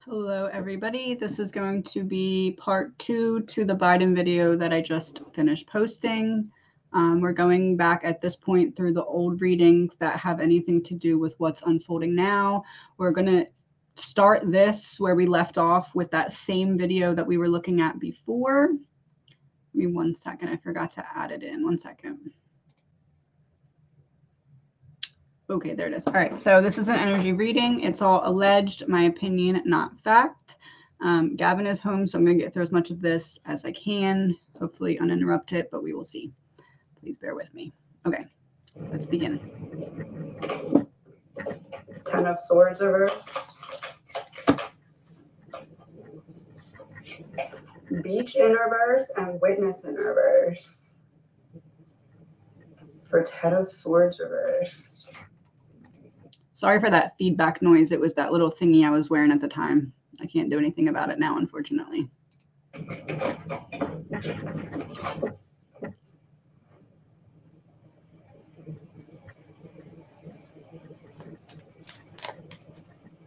Hello, everybody. This is going to be part 2 to the Biden video that I just finished posting. We're going back at this point through the old readings that have anything to do with what's unfolding now. We're going to start this where we left off with that same video that we were looking at before. Give me 1 second. I forgot to add it in. 1 second. Okay, there it is. All right, so this is an energy reading. It's all alleged, my opinion, not fact. Gavin is home, so I'm going to get through as much of this as I can, hopefully uninterrupted, but we will see. Please bear with me. Okay, let's begin. 10 of Swords reversed. Beach in reverse and Witness in reverse. For 10 of Swords reversed. Sorry for that feedback noise. It was that little thingy I was wearing at the time. I can't do anything about it now, unfortunately.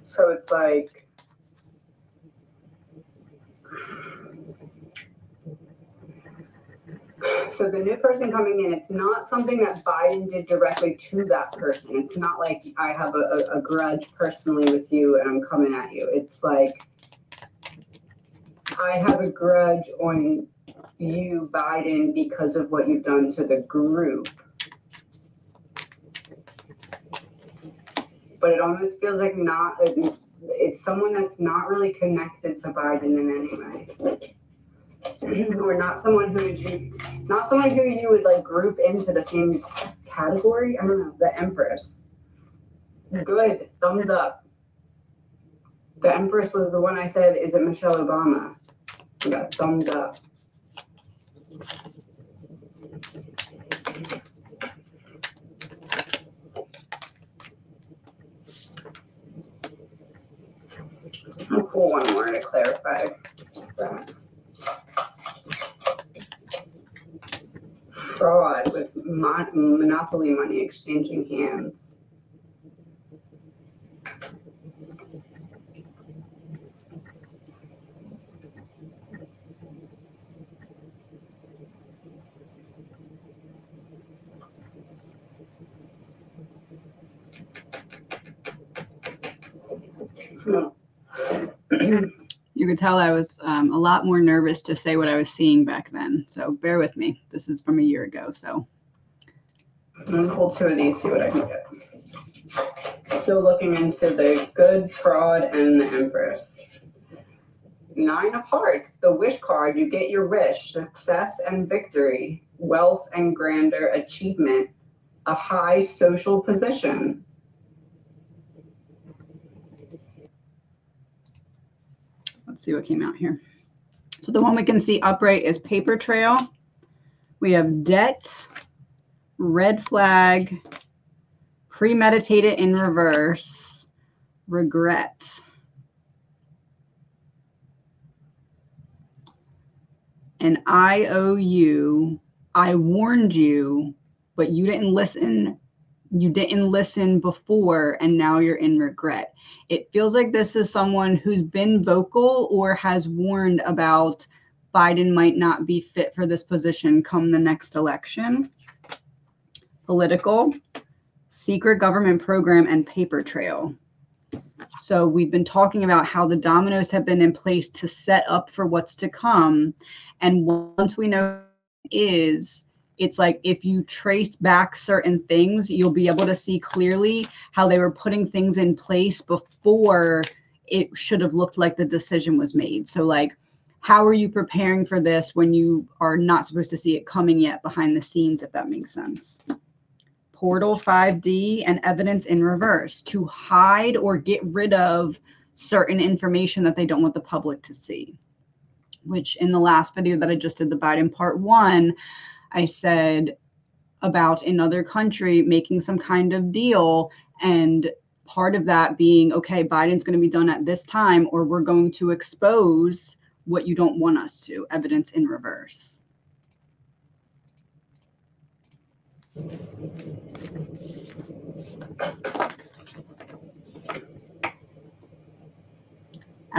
So it's like, so the new person coming in, it's not something that Biden did directly to that person. It's not like I have a grudge personally with you and I'm coming at you. It's like I have a grudge on you, Biden, because of what you've done to the group. But it almost feels like it's someone that's not really connected to Biden in any way. Or not someone who you would like group into the same category. I don't know. The Empress. Good. Thumbs up. The Empress was the one I said, is it Michelle Obama? I got thumbs up. I'll pull one more to clarify that. Fraud with monopoly money exchanging hands. No. You could tell I was a lot more nervous to say what I was seeing back then. So bear with me. This is from a year ago. So I'm going to pull 2 of these, see what I can get. Still looking into the Good, Fraud, and the Empress. 9 of Hearts, the wish card. You get your wish. Success and victory. Wealth and grandeur. Achievement. A high social position. let's see what came out here. So the one we can see upright is paper trail. We have debt, red flag, premeditated in reverse, regret. And I owe you, I warned you, but you didn't listen. You didn't listen before, and now you're in regret. It feels like this is someone who's been vocal or has warned about Biden might not be fit for this position come the next election. Political, secret government program, and paper trail. So we've been talking about how the dominoes have been in place to set up for what's to come. And once we know it's like if you trace back certain things, you'll be able to see clearly how they were putting things in place before it should have looked like the decision was made. So like, how are you preparing for this when you are not supposed to see it coming yet behind the scenes, if that makes sense? Portal 5D and evidence in reverse, to hide or get rid of certain information that they don't want the public to see, which in the last video that I just did, the Biden part 1, I said about another country making some kind of deal, and part of that being, okay, Biden's going to be done at this time, or we're going to expose what you don't want us to, evidence in reverse.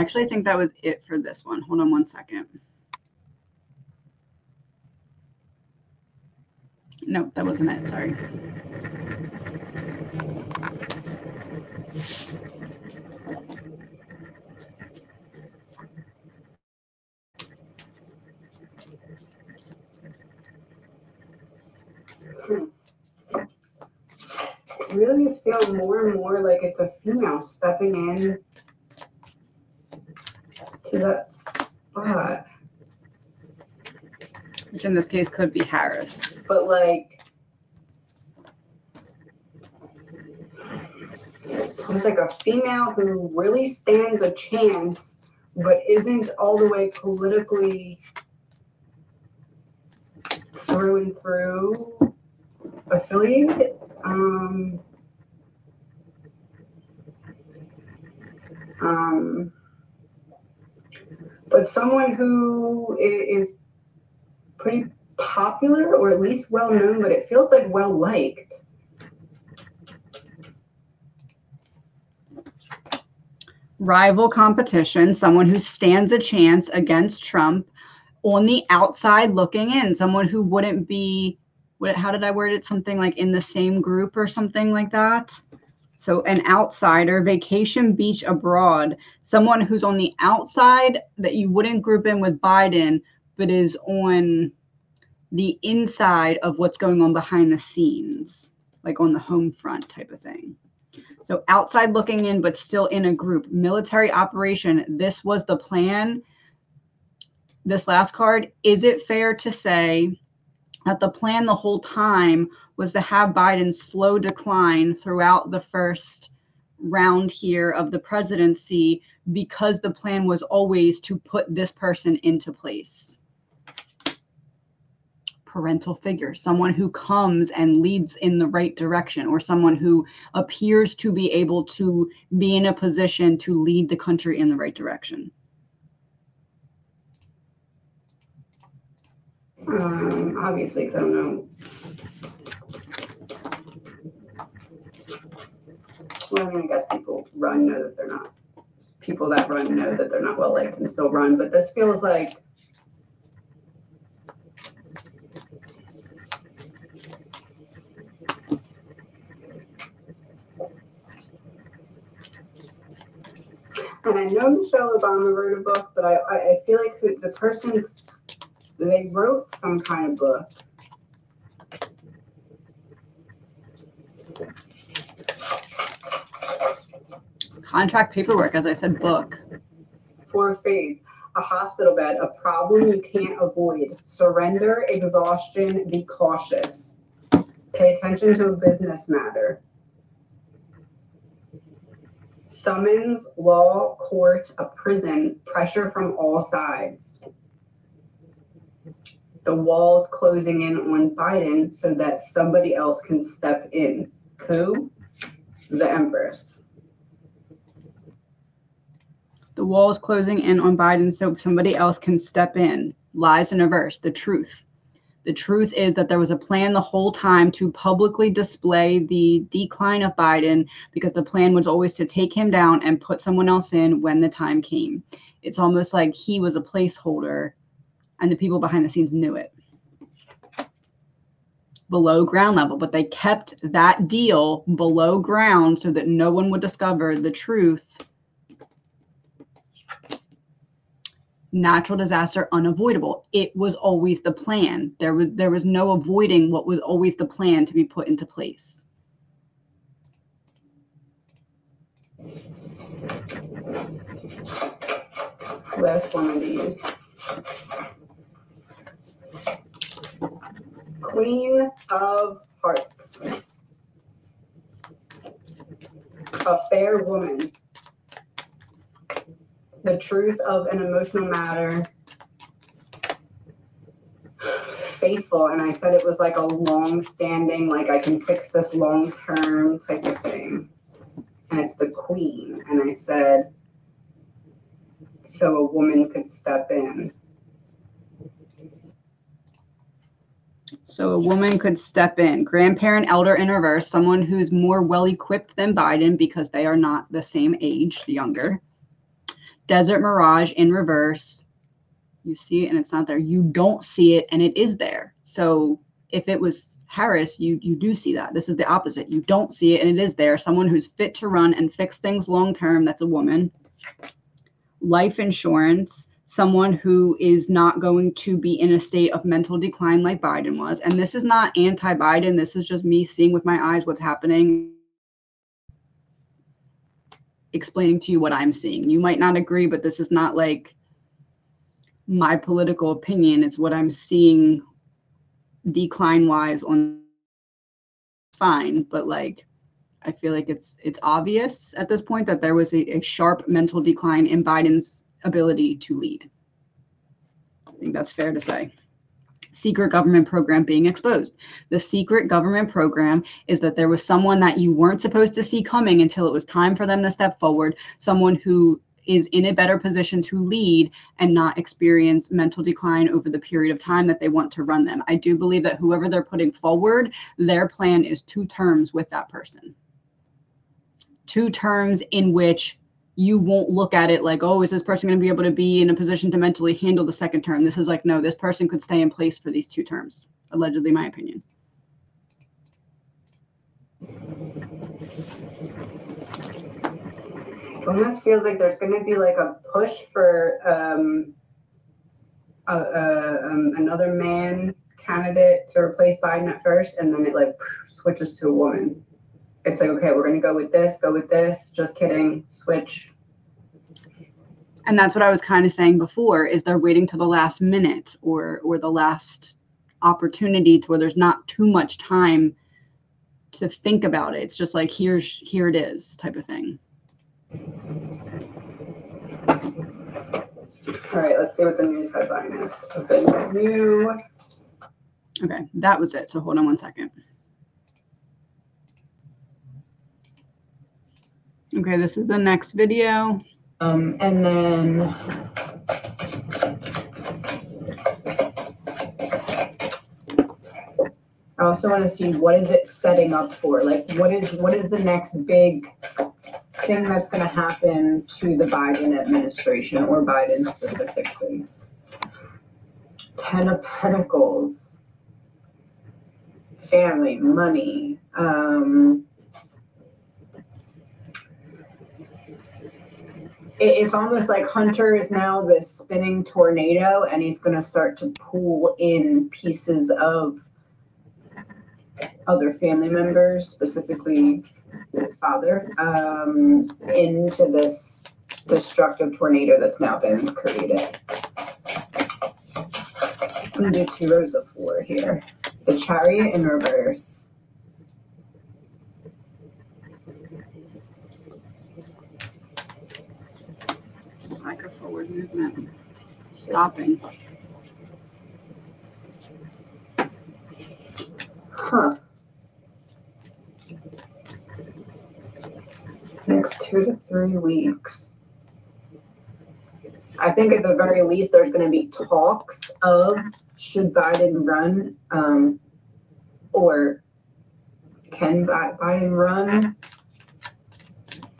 Actually, I think that was it for this one. Hold on one second. No, that wasn't it. Sorry. Really is feeling more and more like it's a female stepping in to that spot. Which in this case could be Harris. But like, it's like a female who really stands a chance, but isn't all the way politically through and through affiliated. But someone who is pretty popular, or at least well known, but it feels like well liked. Rival competition, someone who stands a chance against Trump on the outside looking in, someone who wouldn't be, how did I word it? Something like in the same group or something like that. So an outsider, vacation beach abroad, someone who's on the outside that you wouldn't group in with Biden, but is on the inside of what's going on behind the scenes, like on the home front type of thing. So outside looking in, but still in a group. Military operation, this was the plan. This last card, is it fair to say that the plan the whole time was to have Biden's slow decline throughout the first round here of the presidency, because the plan was always to put this person into place? Parental figure, someone who comes and leads in the right direction, or someone who appears to be able to be in a position to lead the country in the right direction. Obviously, because I don't know. Well, I mean, I guess people run know that they're not. People that run know that they're not well liked and still run. But this feels like and I know Michelle Obama wrote a book, but I feel like the person's, they wrote some kind of book. Contract paperwork, as I said, book. 4 of spades, a hospital bed, a problem you can't avoid. Surrender, exhaustion, be cautious. Pay attention to a business matter. Summons, law, court, a prison, pressure from all sides. The walls closing in on Biden so that somebody else can step in. Who? The Empress. The walls closing in on Biden so somebody else can step in. Lies in reverse. The truth. The truth is that there was a plan the whole time to publicly display the decline of Biden, because the plan was always to take him down and put someone else in when the time came. It's almost like he was a placeholder and the people behind the scenes knew it. Below ground level, but they kept that deal below ground so that no one would discover the truth. Natural disaster unavoidable. It was always the plan. There was no avoiding what was always the plan to be put into place. Last one of these. Queen of Hearts. A fair woman. The truth of an emotional matter. Faithful, and I said it was like a long-standing, like I can fix this long-term type of thing. And it's the Queen, and I said, so a woman could step in. So a woman could step in. Grandparent, elder in reverse, someone who's more well-equipped than Biden because they are not the same age, younger. Desert Mirage in reverse. You see it and it's not there. You don't see it and it is there. So if it was Harris, you do see that. This is the opposite. You don't see it and it is there. Someone who's fit to run and fix things long term, that's a woman. Life insurance, someone who is not going to be in a state of mental decline like Biden was. And this is not anti-Biden. This is just me seeing with my eyes what's happening, explaining to you what I'm seeing. You might not agree, but this is not like my political opinion. It's what I'm seeing decline wise on. Fine, but like I feel like it's obvious at this point that there was a sharp mental decline in Biden's ability to lead. I think that's fair to say. Secret government program being exposed. The secret government program is that there was someone that you weren't supposed to see coming until it was time for them to step forward, someone who is in a better position to lead and not experience mental decline over the period of time that they want to run them. I do believe that whoever they're putting forward, their plan is 2 terms with that person. 2 terms in which you won't look at it like, oh, is this person going to be able to be in a position to mentally handle the second term? This is like, no, this person could stay in place for these 2 terms. Allegedly, my opinion. It almost feels like there's going to be like a push for another man candidate to replace Biden at first, and then it like switches to a woman. It's like, okay, we're going to go with this. Just kidding. Switch. And that's what I was kind of saying before, is they're waiting to the last minute or the last opportunity to where there's not too much time to think about it. It's just like, here it is type of thing. All right, let's see what the news headline is. Okay, that was it. So hold on one second. Okay, this is the next video. And then I also want to see what is it setting up for? Like, what is the next big thing that's going to happen to the Biden administration or Biden specifically? 10 of Pentacles, family, money. It's almost like Hunter is now this spinning tornado, and he's going to start to pull in pieces of other family members, specifically his father, into this destructive tornado that's now been created. I'm going to do 2 rows of 4 here. The Chariot in reverse. Like a forward movement. Stopping. Huh. Next 2 to 3 weeks. I think at the very least there's going to be talks of should Biden run, or can Biden run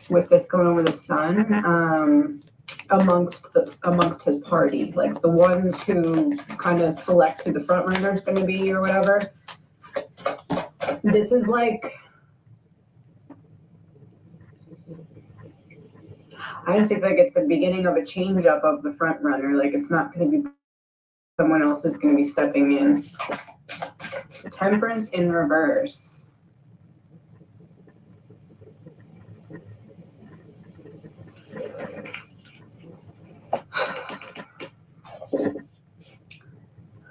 with this going on with his son, amongst his party, like the ones who kind of select who the front runner is going to be or whatever. This is like, I honestly feel like it's the beginning of a change up of the front runner. Like, it's not going to be someone else is going to be stepping in. Temperance in reverse.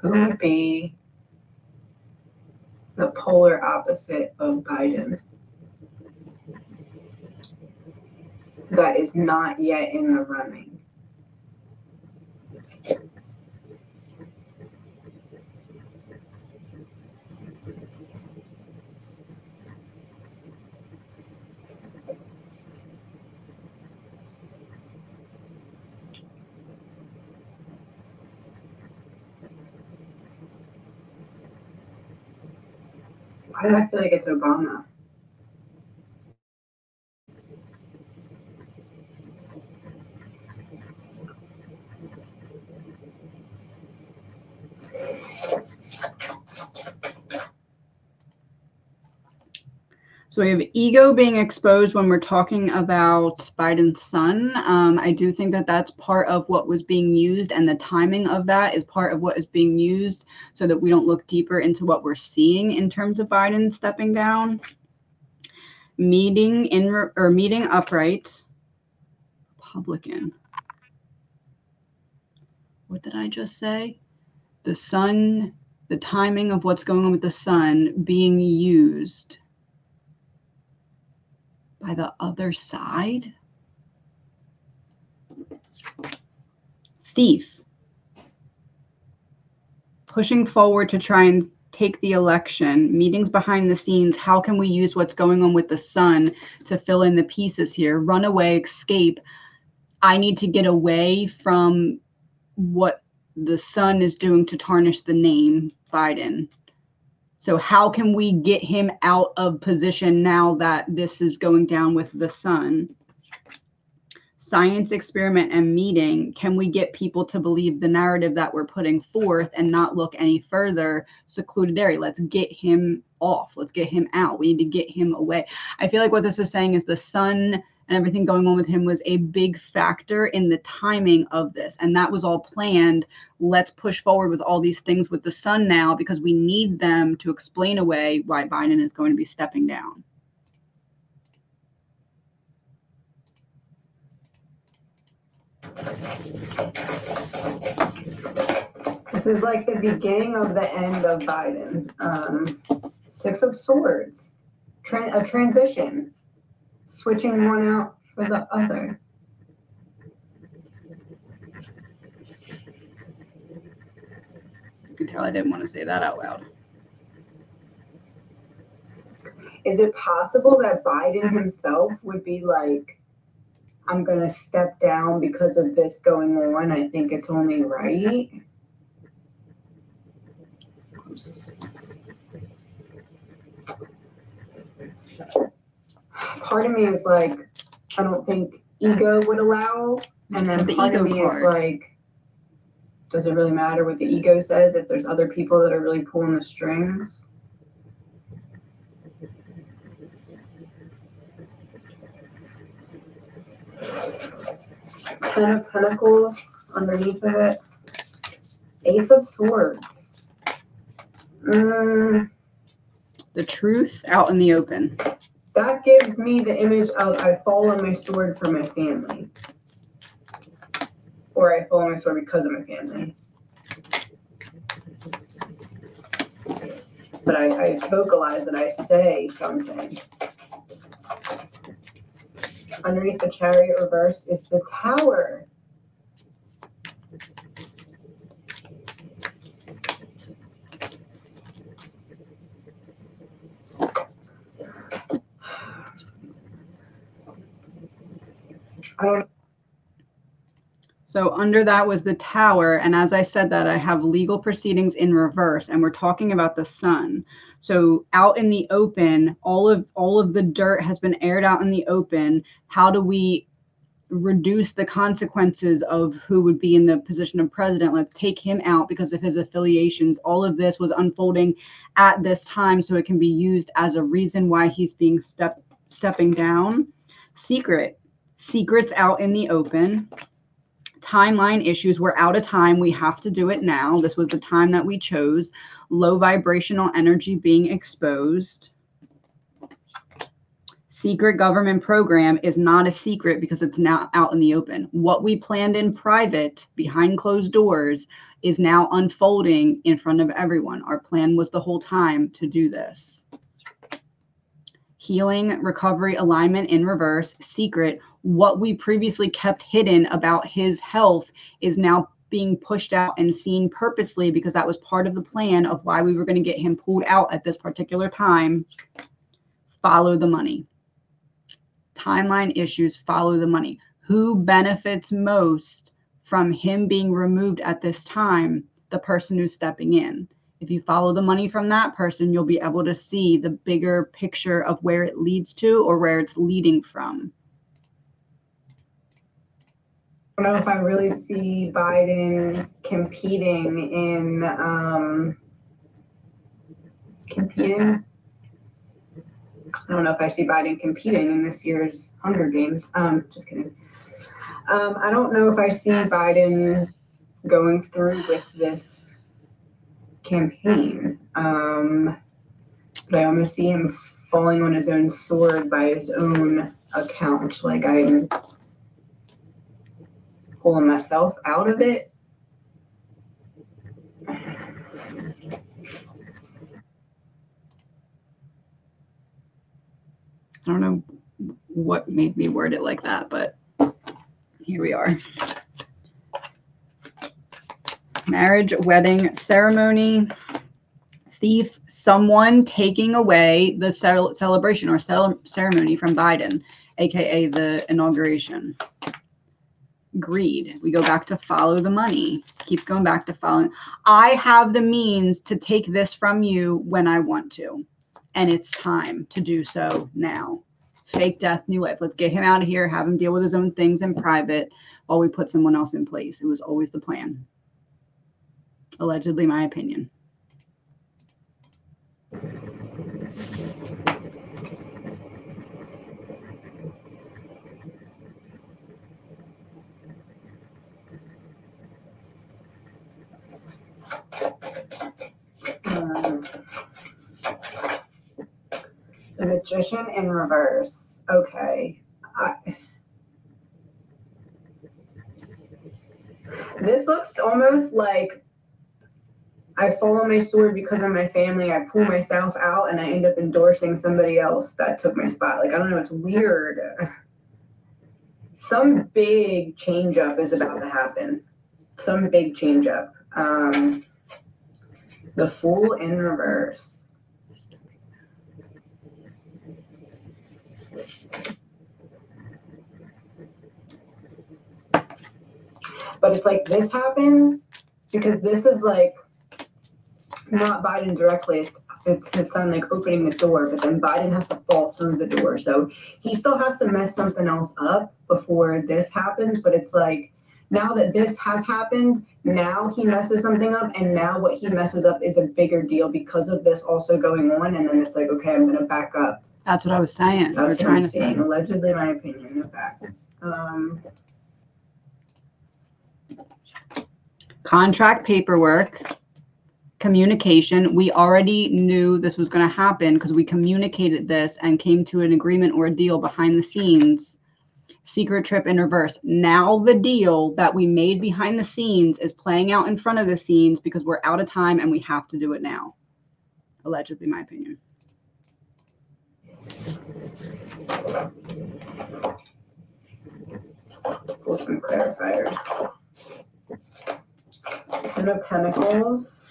Who would be the polar opposite of Biden that is not yet in the running? Why do I feel like it's Obama? So we have ego being exposed when we're talking about Biden's son. I do think that that's part of what was being used, and the timing of that is part of what is being used so that we don't look deeper into what we're seeing in terms of Biden stepping down. Meeting upright, Republican. What did I just say? The sun, the timing of what's going on with the sun being used by the other side. Thief. Pushing forward to try and take the election. Meetings behind the scenes. How can we use what's going on with the sun to fill in the pieces here? Runaway, escape. I need to get away from what the sun is doing to tarnish the name Biden. So how can we get him out of position now that this is going down with the sun? Science experiment and meeting. Can we get people to believe the narrative that we're putting forth and not look any further? Secluded area. Let's get him off. Let's get him out. We need to get him away. I feel like what this is saying is the sun and everything going on with him was a big factor in the timing of this. And that was all planned. Let's push forward with all these things with the sun now because we need them to explain away why Biden is going to be stepping down. This is like the beginning of the end of Biden. Six of Swords. A transition. Switching one out for the other. You can tell I didn't want to say that out loud. Is it possible that Biden himself would be like, I'm going to step down because of this going on? I think it's only right. Close. Part of me is like, I don't think ego would allow. And then the part ego of me part is like, does it really matter what the ego says if there's other people that are really pulling the strings? Ten of Pentacles underneath of it. Ace of Swords. The truth out in the open. That gives me the image of I fall on my sword for my family. Or I fall on my sword because of my family. But I vocalize it, I say something. Underneath the Chariot reverse is the Tower. So under that was the Tower. And as I said that, I have legal proceedings in reverse, and we're talking about the sun. So out in the open, all of the dirt has been aired out in the open. How do we reduce the consequences of who would be in the position of president? Let's take him out because of his affiliations. All of this was unfolding at this time, so it can be used as a reason why he's being stepping down. Secrets out in the open. Timeline issues. We're out of time. We have to do it now. This was the time that we chose. Low vibrational energy being exposed. Secret government program is not a secret because it's now out in the open. What we planned in private, behind closed doors, is now unfolding in front of everyone. Our plan was the whole time to do this. Healing, recovery, alignment in reverse. Secret. What we previously kept hidden about his health is now being pushed out and seen purposely because that was part of the plan of why we were going to get him pulled out at this particular time. Follow the money. Timeline issues, follow the money. Who benefits most from him being removed at this time? The person who's stepping in. If you follow the money from that person, you'll be able to see the bigger picture of where it leads to or where it's leading from. I don't know if I really see Biden competing in Competing. I don't know if I see Biden competing in this year's Hunger Games. Just kidding. I don't know if I see Biden going through with this campaign. But I almost see him falling on his own sword by his own account. Like I'm pulling myself out of it. I don't know what made me word it like that, but here we are. Marriage, wedding, ceremony, thief, someone taking away the celebration or ceremony from Biden, aka the inauguration. Greed. We go back to follow the money. Keeps going back to following. I have the means to take this from you when I want to. And it's time to do so now. Fake death, new life. Let's get him out of here, have him deal with his own things in private while we put someone else in place. It was always the plan. Allegedly, my opinion. The Magician in reverse. Okay. This looks almost like I fall on my sword because of my family. I pull myself out and I end up endorsing somebody else that took my spot. Like, I don't know. It's weird. Some big change up is about to happen. Some big change up. The Fool in reverse. But it's like this happens because this is like not Biden directly. It's his son like opening the door, but then Biden has to fall through the door. So he still has to mess something else up before this happens. But it's like now that this has happened, now he messes something up, and now what he messes up is a bigger deal because of this also going on. And then it's like, okay, I'm gonna back up. That's what I was saying. That's what I'm saying. Allegedly, my opinion, no facts. Contract paperwork, communication. We already knew this was going to happen because we communicated this and came to an agreement or a deal behind the scenes. Secret trip in reverse. Now the deal that we made behind the scenes is playing out in front of the scenes because we're out of time and we have to do it now. Allegedly, my opinion. Pull some clarifiers. Ten of Pentacles,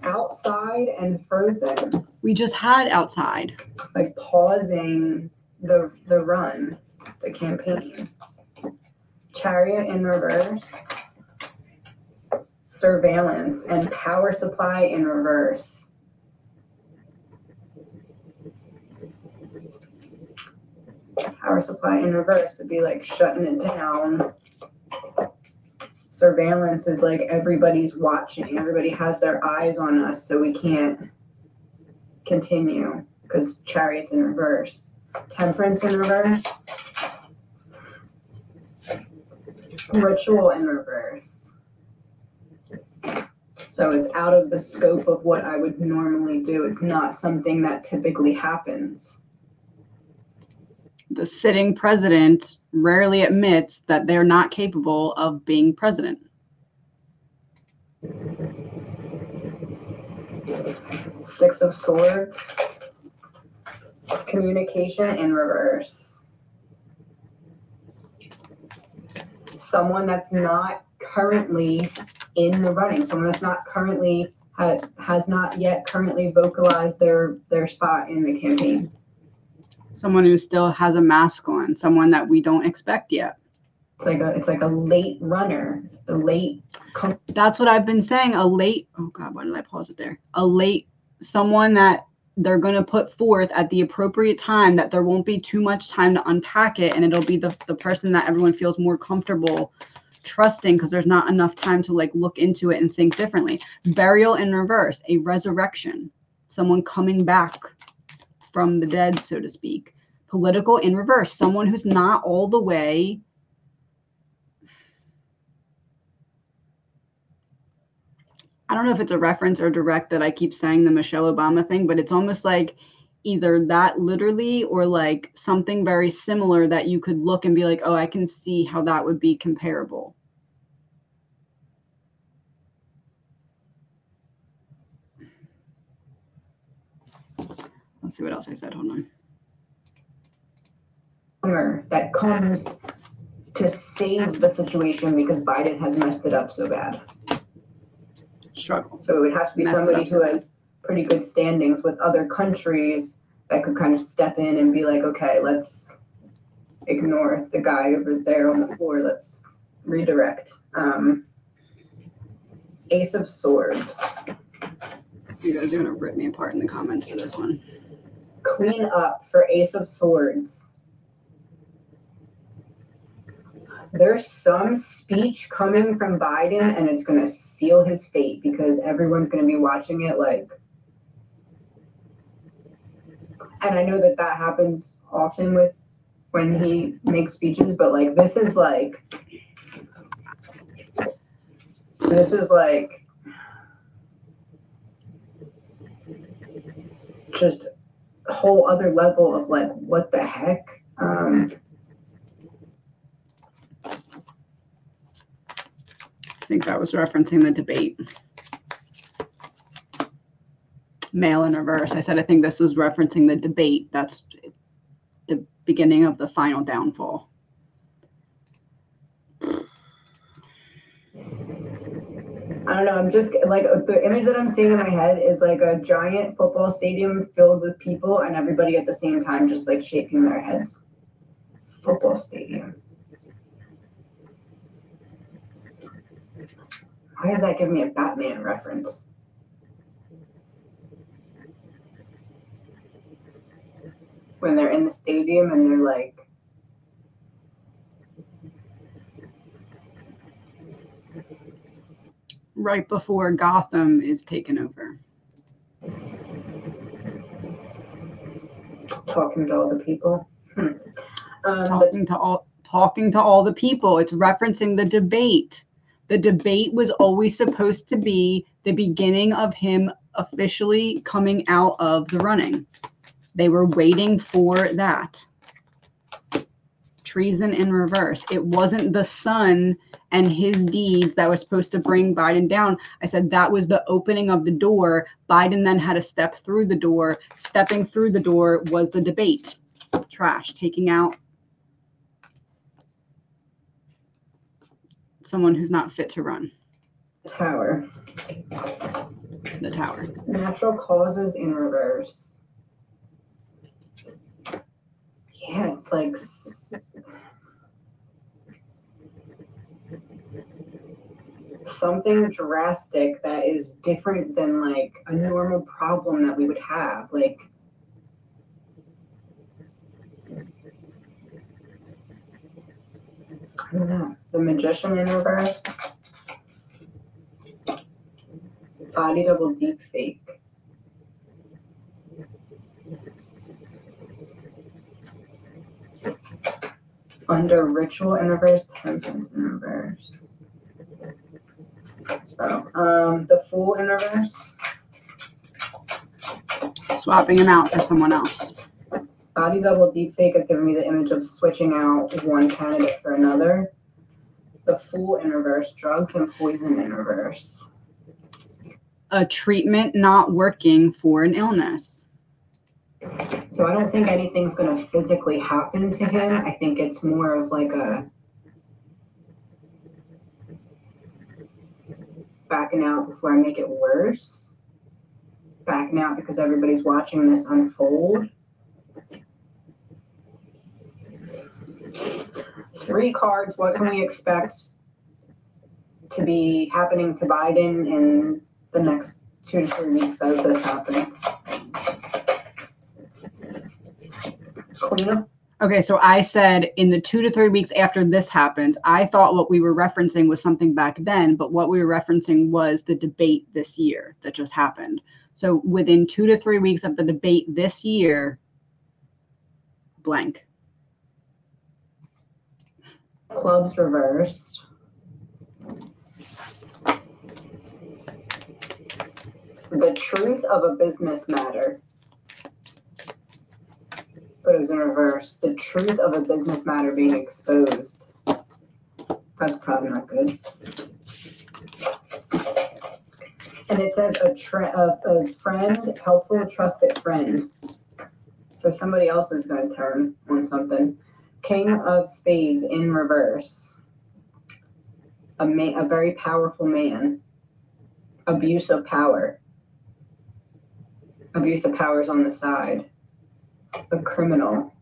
outside and frozen. We just had outside. Like pausing the run, the campaign. Chariot in reverse. Surveillance and power supply in reverse. Power supply in reverse would be like shutting it down. Surveillance is like everybody's watching. Everybody has their eyes on us, so we can't continue because Chariot's in reverse. Temperance in reverse. Ritual in reverse. So it's out of the scope of what I would normally do. It's not something that typically happens. The sitting president rarely admits that they're not capable of being president. Six of Swords. Communication in reverse. Someone that's not currently in the running. Someone that's not currently has not yet currently vocalized their spot in the campaign. Someone who still has a mask on, someone that we don't expect yet. It's like a late runner, a late. That's what I've been saying. A late. Oh God, why did I pause it there? A late someone that they're going to put forth at the appropriate time. That there won't be too much time to unpack it, and it'll be the person that everyone feels more comfortable trusting because there's not enough time to like look into it and think differently. Burial in reverse, a resurrection. someone coming back from the dead, so to speak. Political in reverse, someone who's not all the way. I don't know if it's a reference or direct that I keep saying the Michelle Obama thing, but it's almost like either that literally or like something very similar that you could look and be like, oh, I can see how that would be comparable. Let's see what else I said. Hold on. That comes to save the situation because Biden has messed it up so bad. Struggle. So it would have to be somebody who has pretty good standings with other countries that could kind of step in and be like, okay, let's ignore the guy over there on the floor. Let's redirect. Ace of Swords. You guys are going to rip me apart in the comments for this one. Clean up for Ace of Swords. There's some speech coming from Biden and it's going to seal his fate because everyone's going to be watching it like. And I know that that happens often with when he makes speeches, but like this is like just a whole other level of like what the heck. I think that was referencing the debate. Male in reverse. I said I think this was referencing the debate. That's the beginning of the final downfall. I don't know. I'm just like the image that I'm seeing in my head is like a giant football stadium filled with people and everybody at the same time just like shaking their heads. Football stadium. Why does that give me a Batman reference? When they're in the stadium and they're like, right before Gotham is taken over. Talking to all the people. Talking to all the people. It's referencing the debate. The debate was always supposed to be the beginning of him officially coming out of the running. They were waiting for that. Treason in reverse. It wasn't the son and his deeds that was supposed to bring Biden down. I said that was the opening of the door. Biden then had to step through the door. Stepping through the door was the debate. Trash. Taking out someone who's not fit to run. Tower. The tower. Natural causes in reverse. Yeah, it's like something drastic that is different than like a normal problem that we would have. Like, I don't know. The Magician in reverse. Body double deep fake. Under ritual in reverse, temperance in reverse. So, the Fool in reverse. Swapping him out for someone else. Body double deep fake is giving me the image of switching out one candidate for another. The Fool in reverse, drugs and poison in reverse. A treatment not working for an illness. So I don't think anything's going to physically happen to him. I think it's more of like a backing out before I make it worse. Backing out because everybody's watching this unfold. 3 cards. What can we expect to be happening to Biden in the next 2 to 3 weeks as this happens? Cleanup. Okay, so I said in the 2 to 3 weeks after this happens, I thought what we were referencing was something back then, but what we were referencing was the debate this year that just happened. So within 2 to 3 weeks of the debate this year, blank. Clubs reversed. The truth of a business matter. But it was in reverse. The truth of a business matter being exposed. That's probably not good. And it says a friend, helpful, trusted friend. So somebody else is going to turn on something. King of Spades in reverse. A very powerful man. Abuse of power. Abuse of power is on the side. A criminal.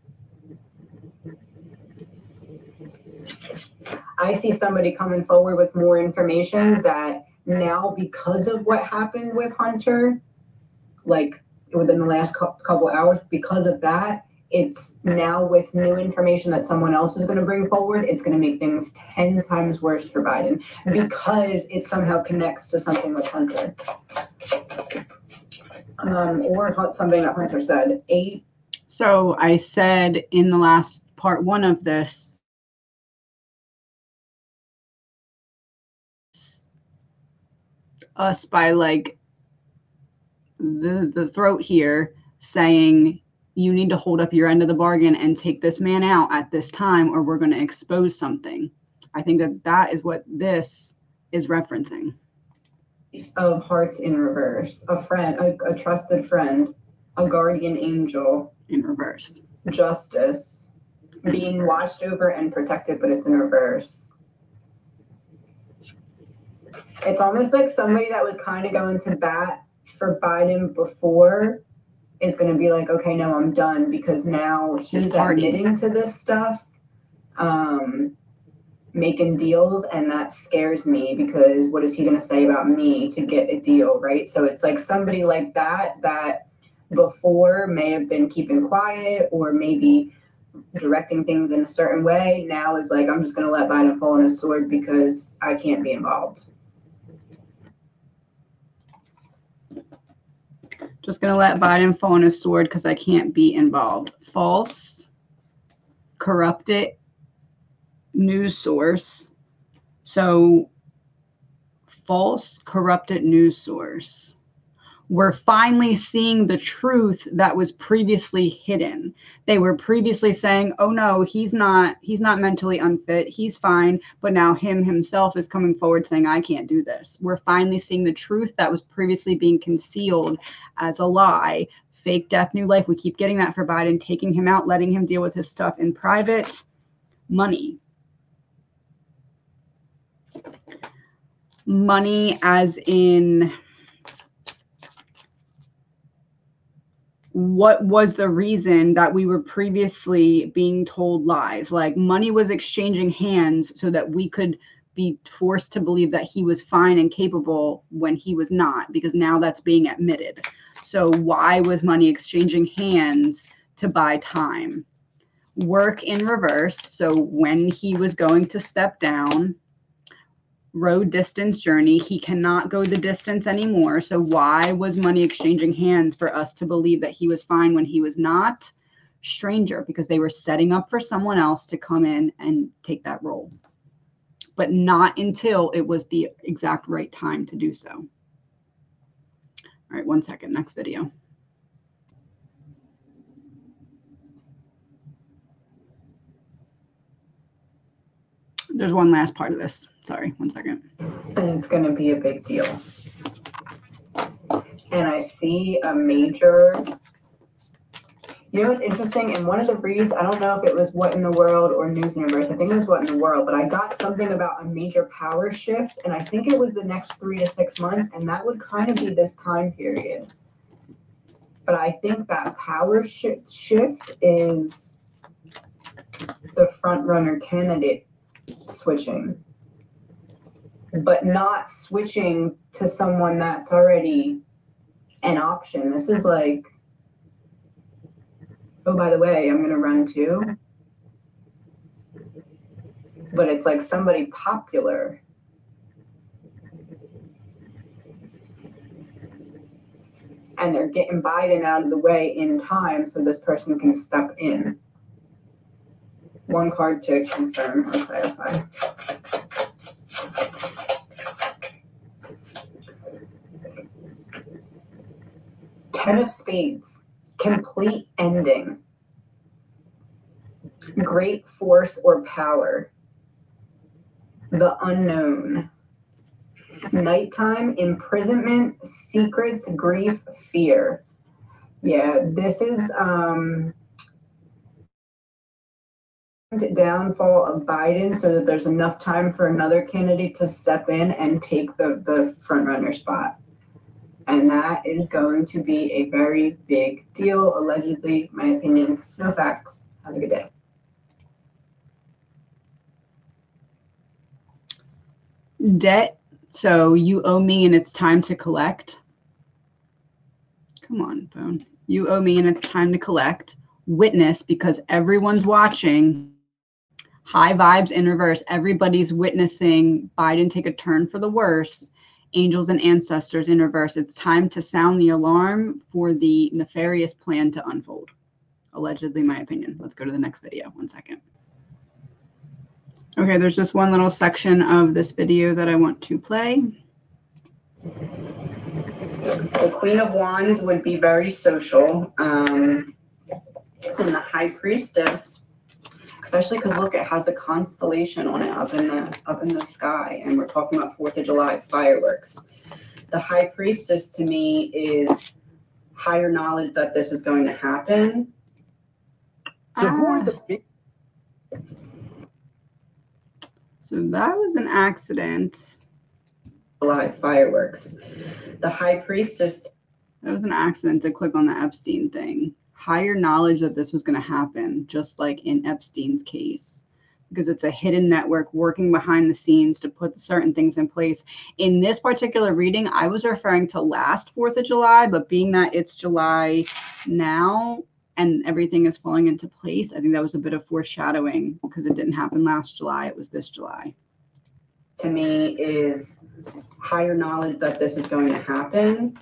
I see somebody coming forward with more information that now, because of what happened with Hunter, like within the last couple hours, because of that, it's now with new information that someone else is going to bring forward, it's going to make things 10 times worse for Biden because it somehow connects to something with Hunter. Or something that Hunter said. 8. So I said in the last part 1 of this, us by like the throat here saying you need to hold up your end of the bargain and take this man out at this time or we're going to expose something. I think that is what this is referencing. Of hearts in reverse. A friend, a trusted friend, a guardian angel. In reverse. Justice. Being watched over and protected, but it's in reverse. It's almost like somebody that was kind of going to bat for Biden before is going to be like, okay, no, I'm done, because now he's admitting to this stuff, making deals, and that scares me because what is he going to say about me to get a deal, right? So it's like somebody like that before may have been keeping quiet or maybe directing things in a certain way, now is like, I'm just going to let Biden fall on his sword because I can't be involved. Just going to let Biden fall on his sword because I can't be involved. False, corrupted news source. So, false, corrupted news source. We're finally seeing the truth that was previously hidden. They were previously saying, oh no, he's not mentally unfit, he's fine, but now himself is coming forward saying, I can't do this. We're finally seeing the truth that was previously being concealed as a lie. Fake death, new life. We keep getting that for Biden, taking him out, letting him deal with his stuff in private. Money. Money as in, what was the reason that we were previously being told lies? Like money was exchanging hands so that we could be forced to believe that he was fine and capable when he was not, because now that's being admitted. So why was money exchanging hands? To buy time. Work in reverse. So when he was going to step down, road distance journey, he cannot go the distance anymore. So why was money exchanging hands? For us to believe that he was fine when he was not. Stranger, because they were setting up for someone else to come in and take that role, but not until it was the exact right time to do so. All right, 1 second, next video. There's one last part of this. Sorry, 1 second. And it's going to be a big deal. And I see a major, you know what's interesting? In one of the reads, I don't know if it was What in the World or News Universe. I think it was What in the World, but I got something about a major power shift, and I think it was the next 3 to 6 months, and that would kind of be this time period. But I think that power shift is the front runner candidate switching, but not switching to someone that's already an option. This is like, oh, by the way, I'm going to run too. But it's like somebody popular. and they're getting Biden out of the way in time so this person can step in. One card to confirm or clarify. Ten of Spades, complete ending. Great force or power. The unknown. Nighttime, imprisonment, secrets, grief, fear. Yeah, this is downfall of Biden so that there's enough time for another candidate to step in and take the front runner spot. And that is going to be a very big deal, allegedly, my opinion. No facts. Have a good day. Debt. So you owe me and it's time to collect. Come on, phone. You owe me and it's time to collect. Witness, because everyone's watching. High vibes in reverse. Everybody's witnessing Biden take a turn for the worse. Angels and ancestors in reverse. It's time to sound the alarm for the nefarious plan to unfold. Allegedly, my opinion. Let's go to the next video. 1 second. Okay, there's just one little section of this video that I want to play. The Queen of Wands would be very social. And the High Priestess, especially because look, it has a constellation on it up in the sky, and we're talking about 4th of July fireworks. The High Priestess to me is higher knowledge that this is going to happen. So who are the big? So that was an accident. July fireworks. The High Priestess. That was an accident to click on the Epstein thing. Higher knowledge that this was going to happen, just like in Epstein's case, because it's a hidden network working behind the scenes to put certain things in place. In this particular reading, I was referring to last 4th of July, but being that it's July now and everything is falling into place, I think that was a bit of foreshadowing because it didn't happen last July. It was this July. To me is higher knowledge that this is going to happen.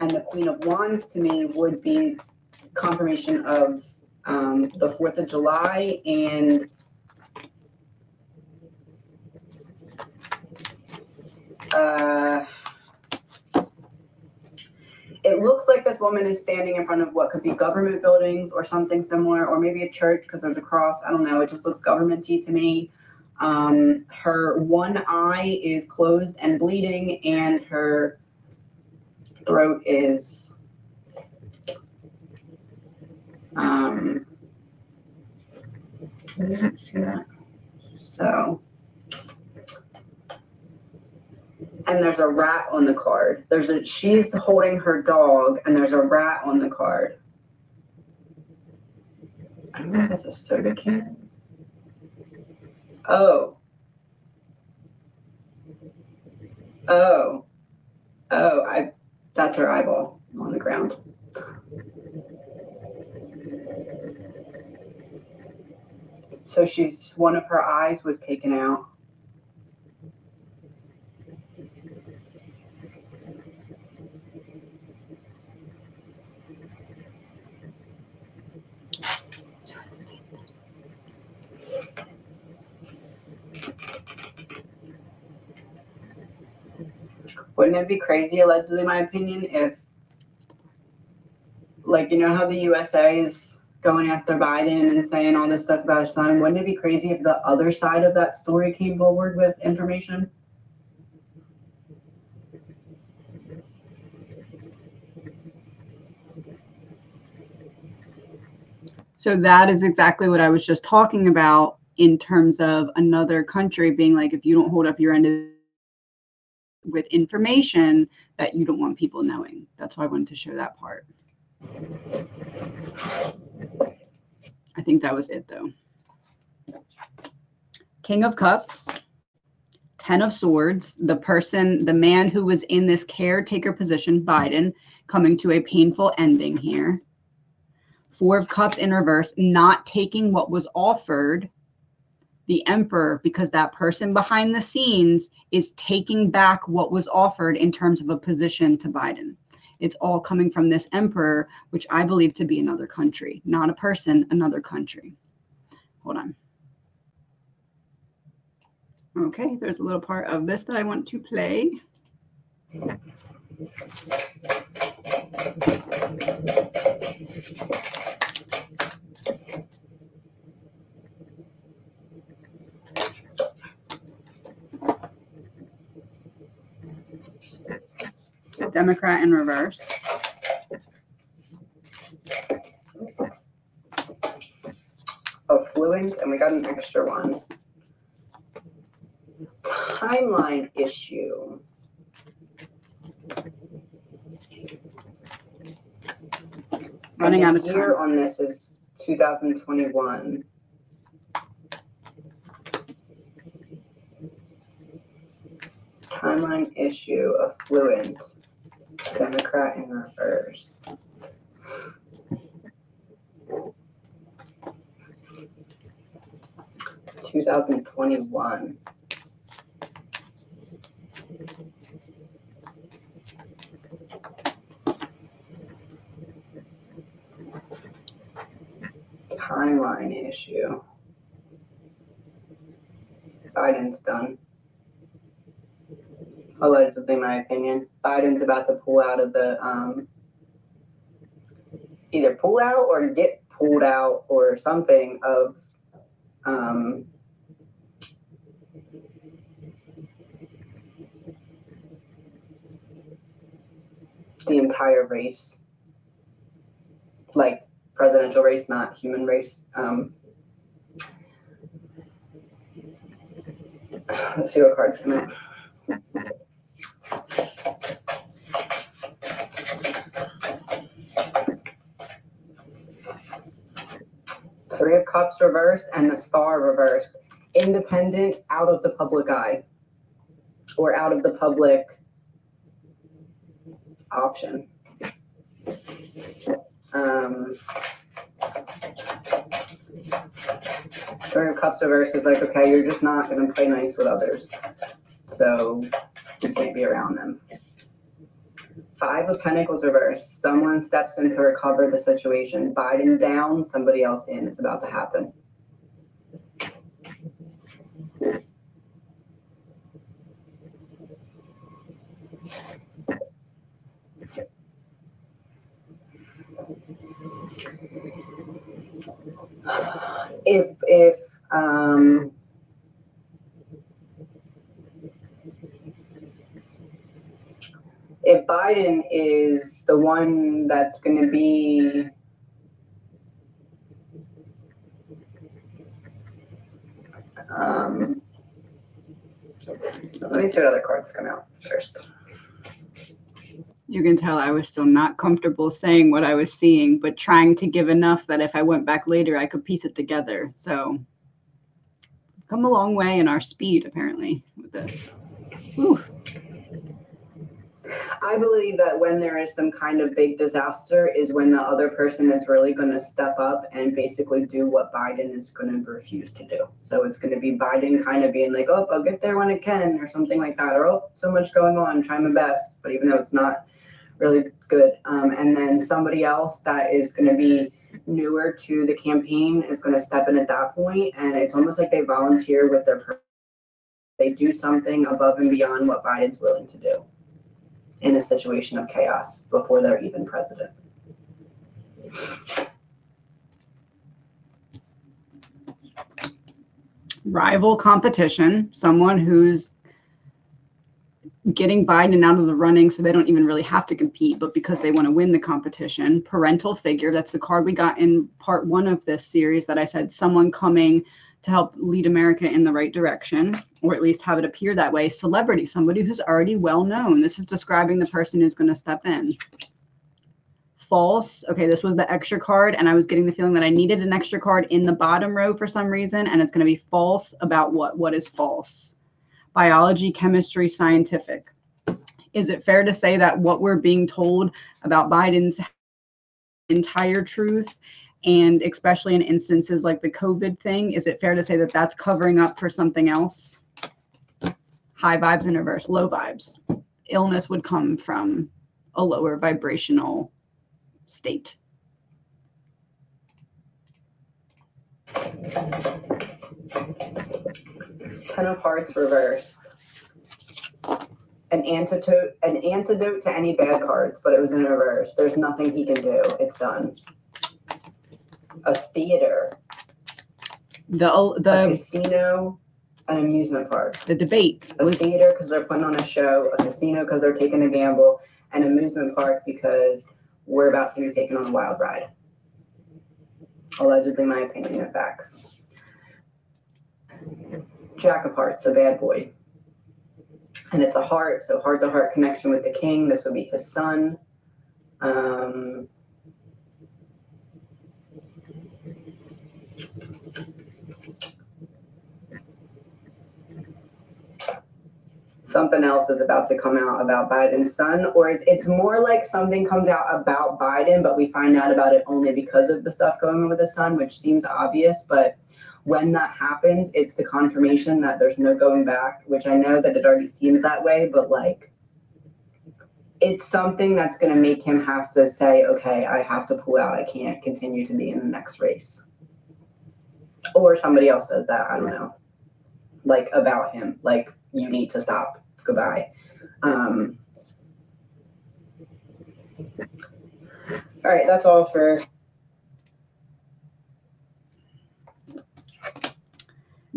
And the Queen of Wands to me would be confirmation of the 4th of July and it looks like this woman is standing in front of what could be government buildings or something similar, or maybe a church because there's a cross. I don't know. It just looks government-y to me. Her one eye is closed and bleeding, and her throat is see that? So, and there's a rat on the card. She's holding her dog, and there's a rat on the card. I don't know if that's a soda can. That's her eyeball on the ground. So one of her eyes was taken out. Wouldn't it be crazy, allegedly, my opinion, if, like, you know how the USA is going after Biden and saying all this stuff about his son? Wouldn't it be crazy if the other side of that story came forward with information? So that is exactly what I was just talking about in terms of another country being like, if you don't hold up your end of with information that you don't want people knowing. That's why I wanted to show that part. I think that was it though. King of Cups, 10 of Swords, the man who was in this caretaker position, Biden, coming to a painful ending here. 4 of Cups in reverse, not taking what was offered. The Emperor, because that person behind the scenes is taking back what was offered in terms of a position to Biden. It's all coming from this emperor, which I believe to be another country, not a person, another country. Hold on. Okay, there's a little part of this that I want to play. Democrat in reverse. Affluent, and we got an extra one. Timeline issue. Running out of time. The year time. on this is 2021. Timeline issue, affluent, Democrat in reverse. (2021). Timeline issue. Biden's done. Allegedly, my opinion. Biden's about to pull out of the either pull out or get pulled out or something of the entire race, like presidential race, not human race. Let's see what cards come out. Three of Cups reversed and the Star reversed. Independent, out of the public eye, or out of the public option. Three of Cups reversed is like, okay, you're just not going to play nice with others, so you can't be around them. Five of Pentacles reversed. Someone steps in to recover the situation. Biden down, somebody else in. It's about to happen. If Biden is the one that's going to be let me see what other cards come out first. You can tell I was still not comfortable saying what I was seeing, but trying to give enough that if I went back later, I could piece it together. So, come a long way in our speed, apparently, with this. Whew. I believe that when there is some kind of big disaster is when the other person is really going to step up and basically do what Biden is going to refuse to do. So it's going to be Biden kind of being like, oh, I'll get there when I can, or something like that, or oh, so much going on, try my best, but even though it's not really good. And then somebody else that is going to be newer to the campaign is going to step in at that point, and it's almost like they volunteer with their they do something above and beyond what Biden's willing to do in a situation of chaos before they're even president. Rival competition, someone who's getting Biden out of the running so they don't even really have to compete, but because they want to win the competition. Parental figure, that's the card we got in part 1 of this series that I said someone coming to help lead America in the right direction, or at least have it appear that way. Celebrity, somebody who's already well known. This is describing the person who's going to step in. False. Okay, this was the extra card, and I was getting the feeling that I needed an extra card in the bottom row for some reason, and it's going to be false about what? What is false? Biology, chemistry, scientific. Is it fair to say that what we're being told about Biden's entire truth, and especially in instances like the COVID thing, is it fair to say that that's covering up for something else? High vibes in reverse, low vibes. Illness would come from a lower vibrational state. Ten of Hearts reversed. An antidote to any bad cards, but it was in reverse. There's nothing he can do. It's done. A theater. A casino, an amusement park. The debate. A theater because they're putting on a show, a casino because they're taking a gamble, an amusement park because we're about to be taken on a wild ride. Allegedly, my opinion and facts. Jack of Hearts, a bad boy. And it's a heart, so heart-to-heart connection with the king. This would be his son. Something else is about to come out about Biden's son, or it's more like something comes out about Biden, but we find out about it only because of the stuff going on with his son, which seems obvious, but when that happens, it's the confirmation that there's no going back, which I know that it already seems that way, but like, it's something that's going to make him have to say, okay, I have to pull out. I can't continue to be in the next race. Or somebody else says that, I don't know. Like about him, like you need to stop. Goodbye. All right, that's all for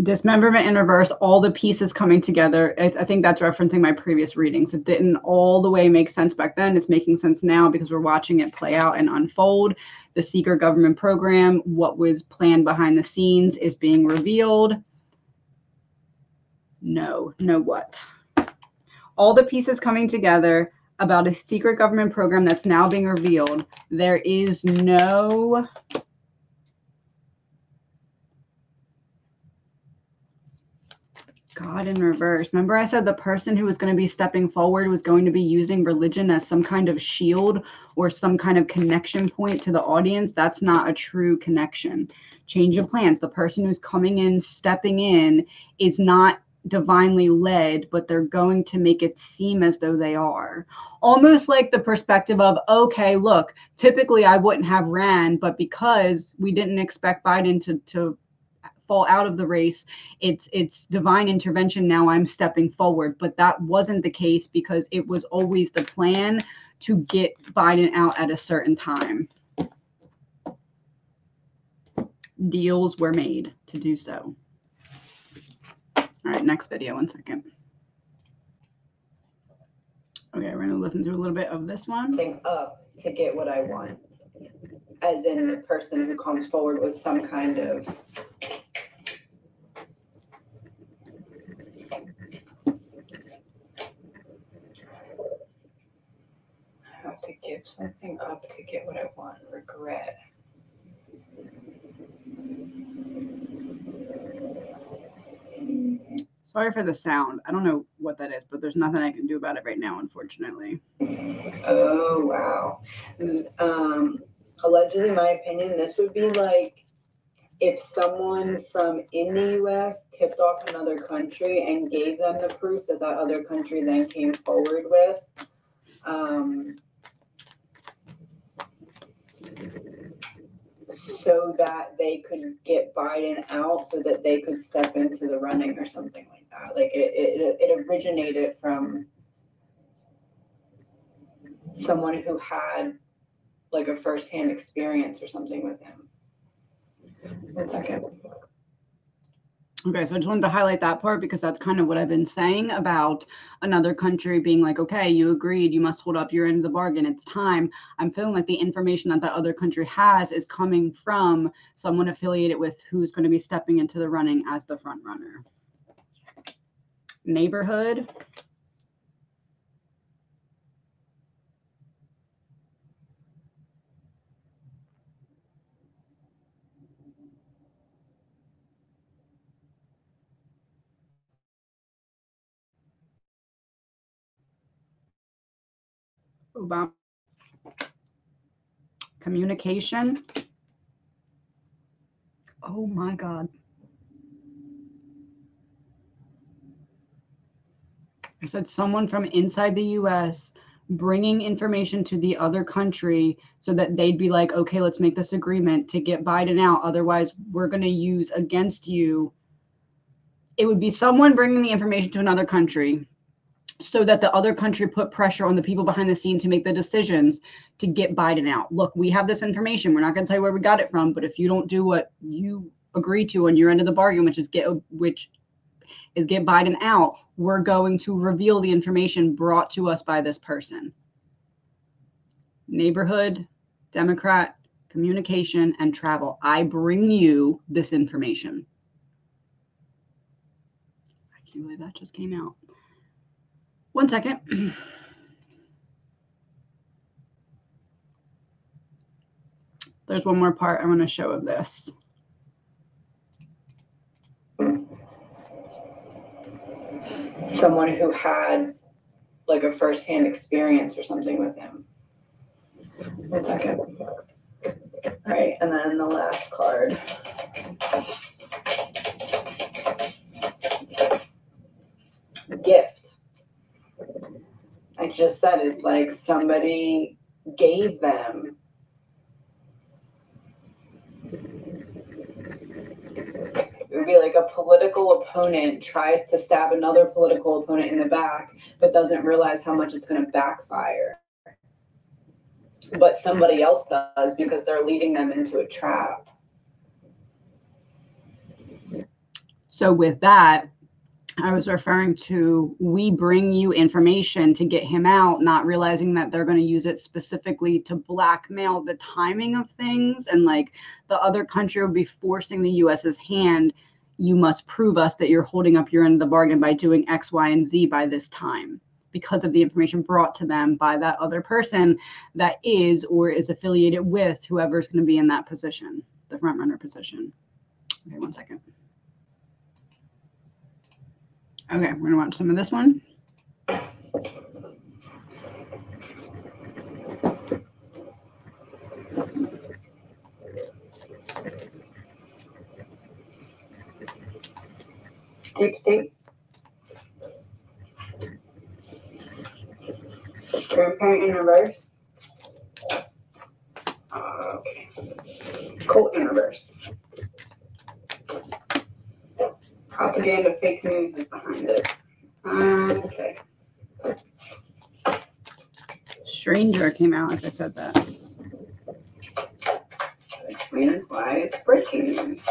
dismemberment in reverse, all the pieces coming together. I think that's referencing my previous readings. It didn't all the way make sense back then. It's making sense now because we're watching it play out and unfold. The secret government program, what was planned behind the scenes, is being revealed. No what? All the pieces coming together about a secret government program that's now being revealed. There is no God in reverse. Remember I said the person who was going to be stepping forward was going to be using religion as some kind of shield or some kind of connection point to the audience. That's not a true connection. Change of plans. The person who's coming in, stepping in, is not divinely led, but they're going to make it seem as though they are. Almost like the perspective of, okay, look, typically I wouldn't have ran, but because we didn't expect Biden to fall out of the race, it's divine intervention. Now I'm stepping forward. But that wasn't the case because it was always the plan to get Biden out at a certain time. Deals were made to do so. All right, next video, 1 second. Okay, we're going to listen to a little bit of this one. Thing up to get what I want, as in the person who comes forward with some kind of I have to give something up to get what I want. Regret. Sorry for the sound. I don't know what that is, but there's nothing I can do about it right now, unfortunately. Oh, wow. Allegedly, my opinion, this would be like if someone from in the U.S. tipped off another country and gave them the proof that that other country then came forward with. So that they could get Biden out so that they could step into the running or something like that. Like it originated from someone who had like a firsthand experience or something with him. 1 second. Okay, so I just wanted to highlight that part because that's kind of what I've been saying about another country being like, okay, you agreed, you must hold up your end of the bargain. It's time. I'm feeling like the information that other country has is coming from someone affiliated with who's going to be stepping into the running as the front runner. Neighborhood. Obama. Communication. Oh my God. I said someone from inside the U.S. bringing information to the other country so that they'd be like, okay, let's make this agreement to get Biden out. Otherwise, we're going to use against you. It would be someone bringing the information to another country so that the other country put pressure on the people behind the scene to make the decisions to get Biden out. Look, we have this information. We're not going to tell you where we got it from, but if you don't do what you agree to on your end of the bargain, which is get Biden out, we're going to reveal the information brought to us by this person. Neighborhood, Democrat, communication, and travel. I bring you this information. I can't believe that just came out. 1 second. There's one more part I want to show of this. Someone who had like a firsthand experience or something with him. 1 second. All right, and then the last card. Gift. I just said it's like somebody gave them it would be like a political opponent tries to stab another political opponent in the back, but doesn't realize how much it's going to backfire. But somebody else does because they're leading them into a trap. So with that, I was referring to, we bring you information to get him out, not realizing that they're going to use it specifically to blackmail the timing of things. And like the other country would be forcing the US's hand. You must prove us that you're holding up your end of the bargain by doing X, Y, and Z by this time, because of the information brought to them by that other person that is or is affiliated with whoever's going to be in that position, the front runner position. Okay, 1 second. Okay, we're going to watch some of this one. Deep state. Grandparent in reverse. Okay. Cult in reverse. Propaganda, fake news is behind it. Okay. Stranger came out as I said that. That explains why it's breaking news.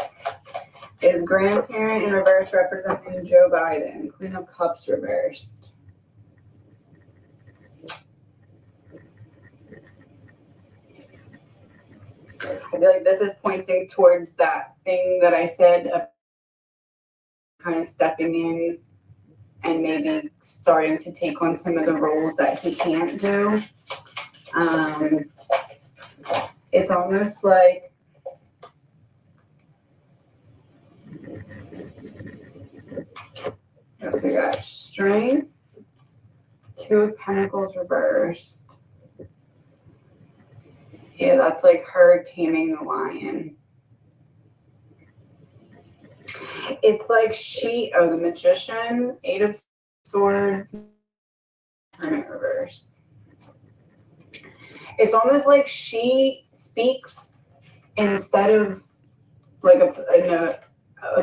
Is grandparent in reverse representing Joe Biden? Queen of Cups reversed. I feel like this is pointing towards that thing that I said of kind of stepping in and maybe starting to take on some of the roles that he can't do. It's almost like so we got Strength, Two of Pentacles reversed. Yeah, that's like her taming the lion. It's like the Magician, Eight of Swords, Hermit reversed. It's almost like she speaks instead of like in a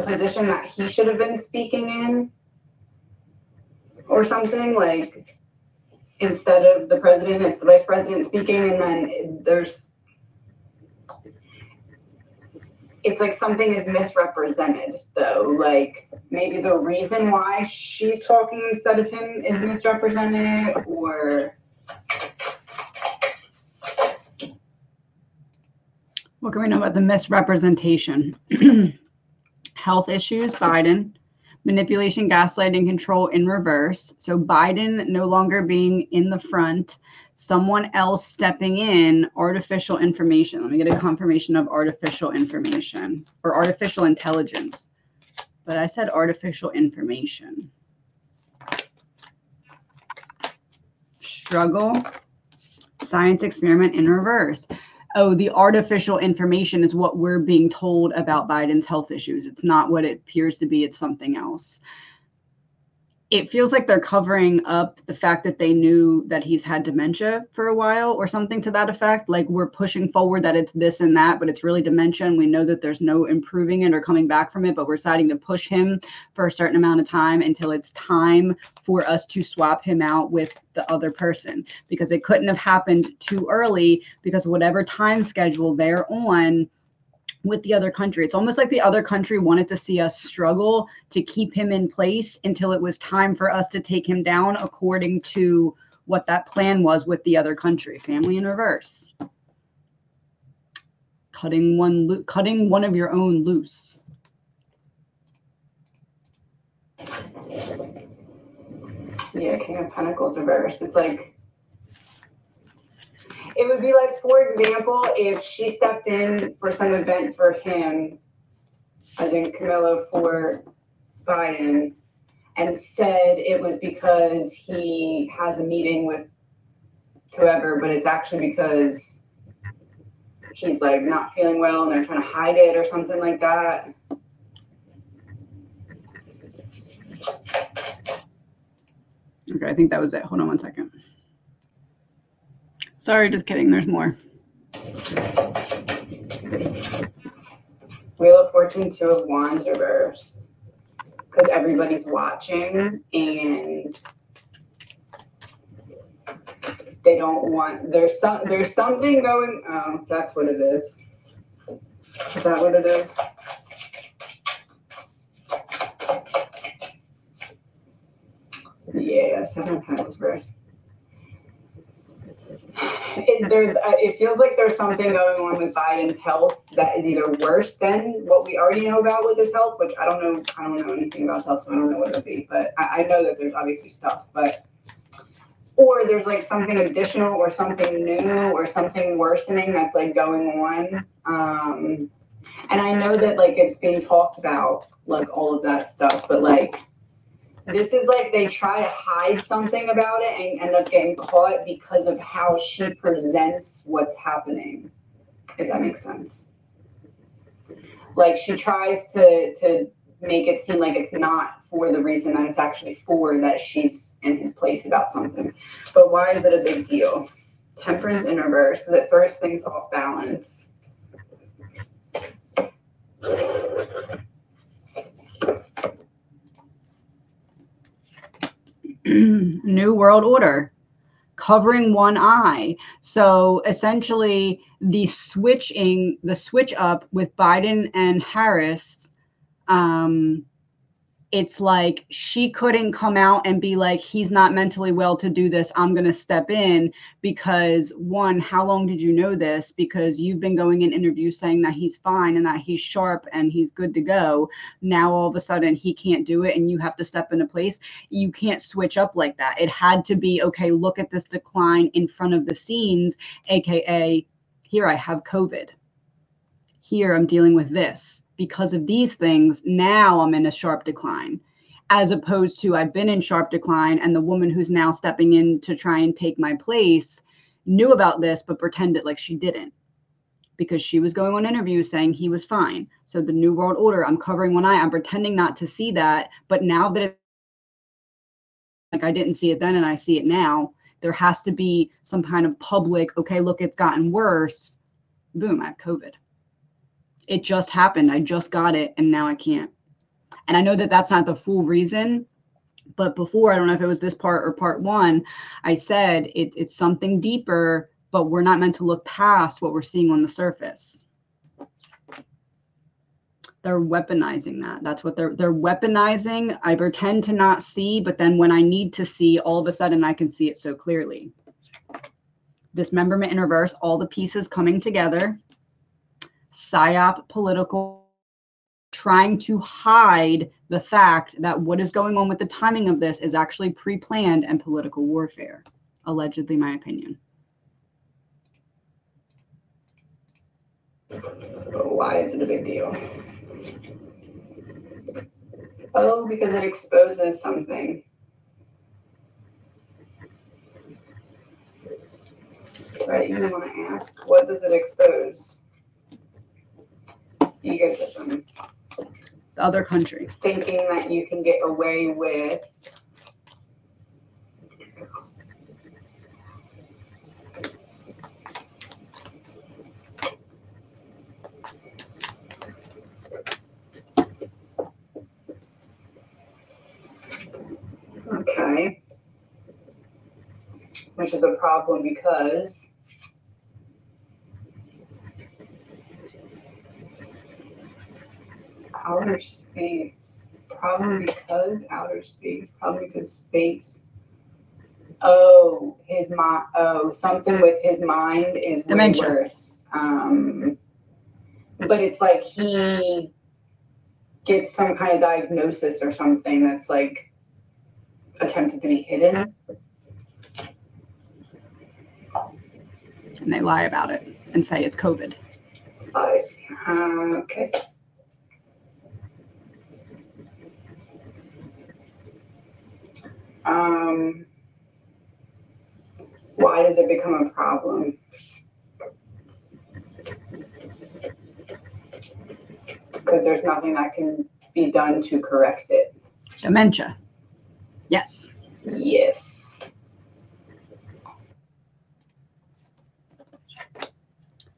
position that he should have been speaking in. Or something, like instead of the president, it's the vice president speaking, and then it's like something is misrepresented though. Like maybe the reason why she's talking instead of him is misrepresented, or What can we know about the misrepresentation? Health issues, Biden. Manipulation, gaslighting, control in reverse. So Biden no longer being in the front, someone else stepping in, artificial information. Let me get a confirmation of artificial information or artificial intelligence. But I said artificial information. Struggle, science experiment in reverse. Oh, the artificial information is what we're being told about Biden's health issues. It's not what it appears to be. It's something else. it feels like they're covering up the fact that they knew that he's had dementia for a while or something to that effect. Like we're pushing forward that it's this and that, but it's really dementia. And we know that there's no improving it or coming back from it, but we're deciding to push him for a certain amount of time until it's time for us to swap him out with the other person, because it couldn't have happened too early because whatever time schedule they're on with the other country. It's almost like the other country wanted to see us struggle to keep him in place until it was time for us to take him down according to what that plan was with the other country. Family in reverse. Cutting one of your own loose. Yeah, King of Pentacles reversed. It's like, it would be like, for example, if she stepped in for some event for him, as in Camilla for Biden, and said it was because he has a meeting with whoever, but it's actually because he's like not feeling well and they're trying to hide it or something like that. Okay, I think that was it. Hold on one second. Sorry, just kidding. There's more. Wheel of Fortune, Two of Wands reversed. Because everybody's watching and they don't want, there's something going, oh, that's what it is. Is that what it is? Yeah, Seven of Pentacles reversed. It feels like there's something going on with Biden's health that is either worse than what we already know about with his health, which I don't know anything about his health, so I don't know what it'll be, but I know that there's obviously stuff, but, or there's like something additional or something new or something worsening that's like going on. And I know that like it's being talked about, like all of that stuff, but like, this is like they try to hide something about it and end up getting caught because of how she presents what's happening, if that makes sense. Like she tries to make it seem like it's not for the reason that it's actually for, that she's in his place about something. But why is it a big deal? Temperance in reverse, that throws things off balance. New World Order, covering one eye. So essentially the switch up with Biden and Harris, it's like she couldn't come out and be like, he's not mentally well to do this, I'm going to step in, because one, how long did you know this? Because you've been going in interviews saying that he's fine and that he's sharp and he's good to go. Now all of a sudden he can't do it and you have to step into place. You can't switch up like that. It had to be, okay, look at this decline in front of the scenes, aka here I have COVID. Here I'm dealing with this. Because of these things, now I'm in a sharp decline, as opposed to I've been in sharp decline and the woman who's now stepping in to try and take my place knew about this, but pretended like she didn't, because she was going on interviews saying he was fine. So the New World Order, I'm covering one eye. I'm pretending not to see that. But now that it's like I didn't see it then and I see it now, there has to be some kind of public, okay, look, it's gotten worse. Boom, I have COVID. It just happened. I just got it and now I can't. And I know that that's not the full reason, but before, I don't know if it was this part or part one, I said it's something deeper, but we're not meant to look past what we're seeing on the surface. They're weaponizing that. That's what they're weaponizing. I pretend to not see, but then when I need to see, all of a sudden I can see it so clearly. Dismemberment in reverse, all the pieces coming together. PSYOP political, trying to hide the fact that what is going on with the timing of this is actually pre-planned and political warfare. Allegedly, my opinion. Why is it a big deal? Oh, because it exposes something. Right, you want to ask, what does it expose? Egotism. The other country. Thinking that you can get away with Okay. Which is a problem because outer space. Problem because outer space. Problem because space. Oh, his mind. Oh, something with his mind is way Dementia. worse. But it's like he gets some kind of diagnosis or something that's like attempted to be hidden. And they lie about it and say it's COVID. I see. Okay. Why does it become a problem? Because there's nothing that can be done to correct it. Dementia. Yes. Yes.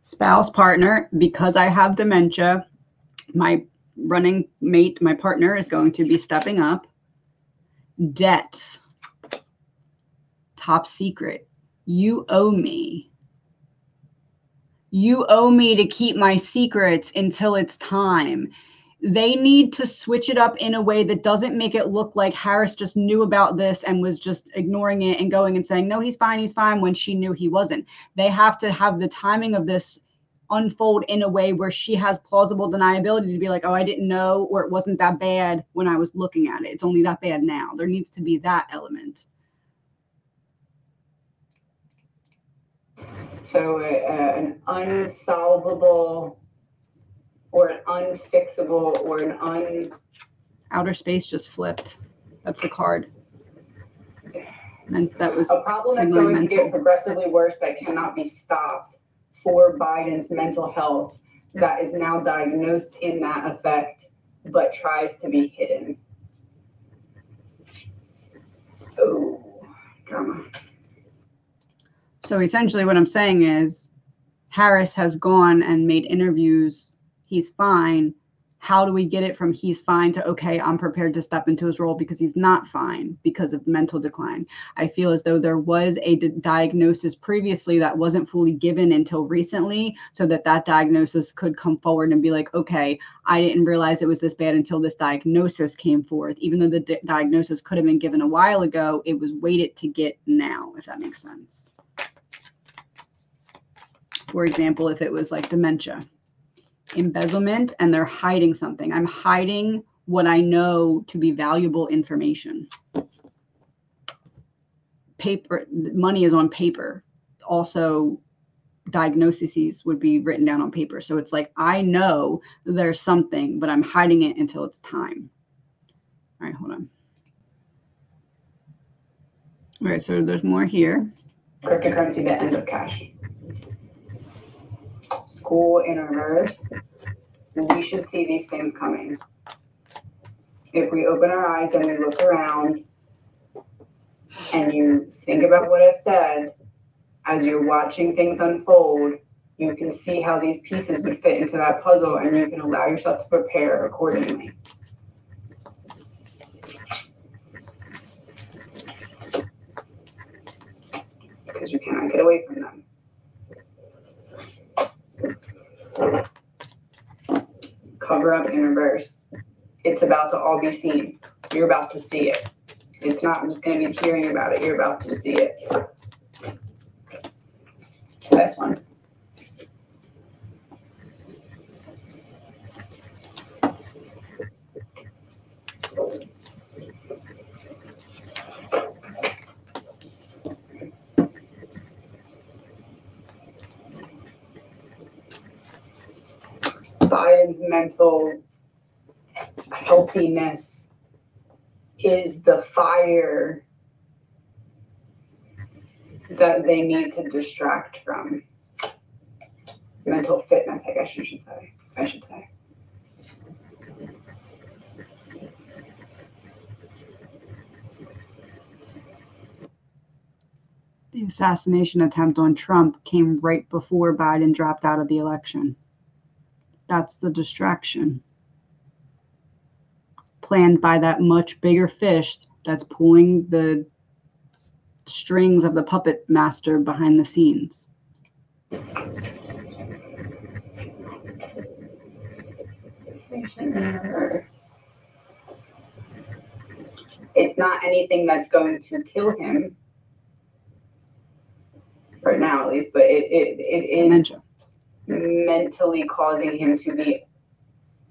Spouse, partner, because I have dementia, my running mate, my partner, is going to be stepping up. Debt. Top secret. You owe me. You owe me to keep my secrets until it's time. They need to switch it up in a way that doesn't make it look like Harris just knew about this and was just ignoring it and going and saying, no, he's fine, when she knew he wasn't. They have to have the timing of this unfold in a way where she has plausible deniability to be like, oh, I didn't know, or it wasn't that bad when I was looking at it. It's only that bad now. There needs to be that element. So an unsolvable or an unfixable or an Outer space just flipped. That's the card. And that was a problem that's signaling going to mental. get progressively worse that cannot be stopped for Biden's mental health that is now diagnosed in that effect but tries to be hidden. Oh, drama. So essentially what I'm saying is Harris has gone and made interviews. He's fine. How do we get it from he's fine to, okay, I'm prepared to step into his role because he's not fine because of mental decline? I feel as though there was a diagnosis previously that wasn't fully given until recently, so that diagnosis could come forward and be like, okay, I didn't realize it was this bad until this diagnosis came forth. Even though the diagnosis could have been given a while ago, it was waited to get now, if that makes sense. For example, if it was like dementia, embezzlement, and they're hiding something. I'm hiding what I know to be valuable information. Paper, money is on paper. Also, diagnoses would be written down on paper. So it's like, I know there's something, but I'm hiding it until it's time. All right, hold on. All right, so there's more here. Cryptocurrency, the end of cash. School in reverse. We should see these things coming. If we open our eyes and we look around and you think about what I've said, as you're watching things unfold, you can see how these pieces would fit into that puzzle and you can allow yourself to prepare accordingly. Because you cannot get away from them. Cover up in reverse. It's about to all be seen. You're about to see it. It's not just going to be hearing about it. You're about to see it. Best one. Biden's mental healthiness is the fire that they need to distract from. Mental fitness, I guess you should say. I should say. The assassination attempt on Trump came right before Biden dropped out of the election. That's the distraction. Planned by that much bigger fish that's pulling the strings of the puppet master behind the scenes. It's not anything that's going to kill him, right now at least, but it is Dementia. mentally causing him to be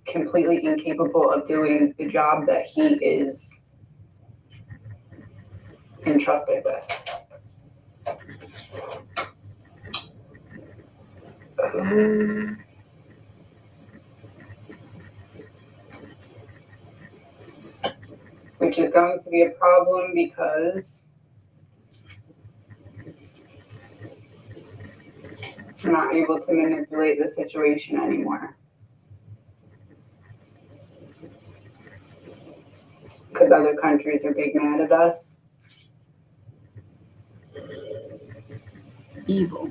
completely incapable of doing the job that he is entrusted with. Which is going to be a problem because we're not able to manipulate the situation anymore. Because other countries are big mad at us. Evil.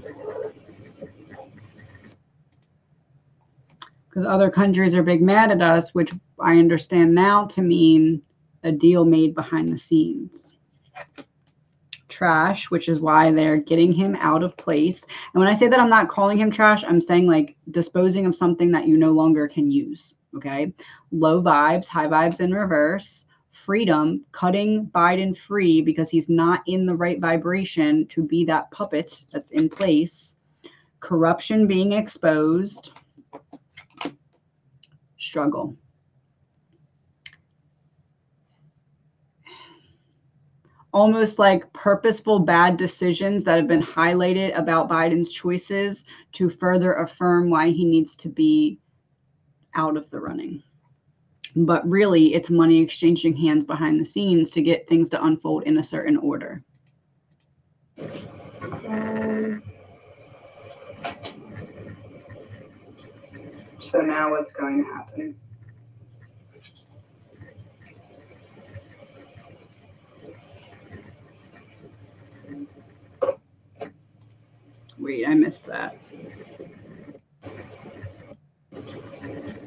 Because other countries are big mad at us, which I understand now to mean a deal made behind the scenes. Trash, which is why they're getting him out of place. And when I say that, I'm not calling him trash, I'm saying like disposing of something that you no longer can use. Okay. Low vibes, high vibes in reverse. Freedom, cutting Biden free because he's not in the right vibration to be that puppet that's in place. Corruption being exposed. Struggle. Almost like purposeful bad decisions that have been highlighted about Biden's choices to further affirm why he needs to be out of the running. But really, it's money exchanging hands behind the scenes to get things to unfold in a certain order. So now what's going to happen? Wait, I missed that.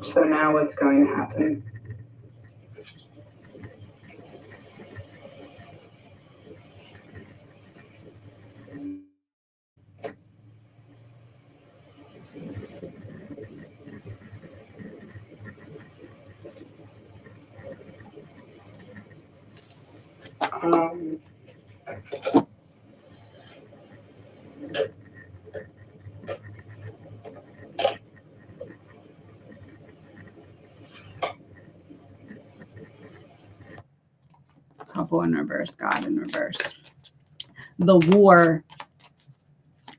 So now what's going to happen? Couple in reverse, God in reverse. The war,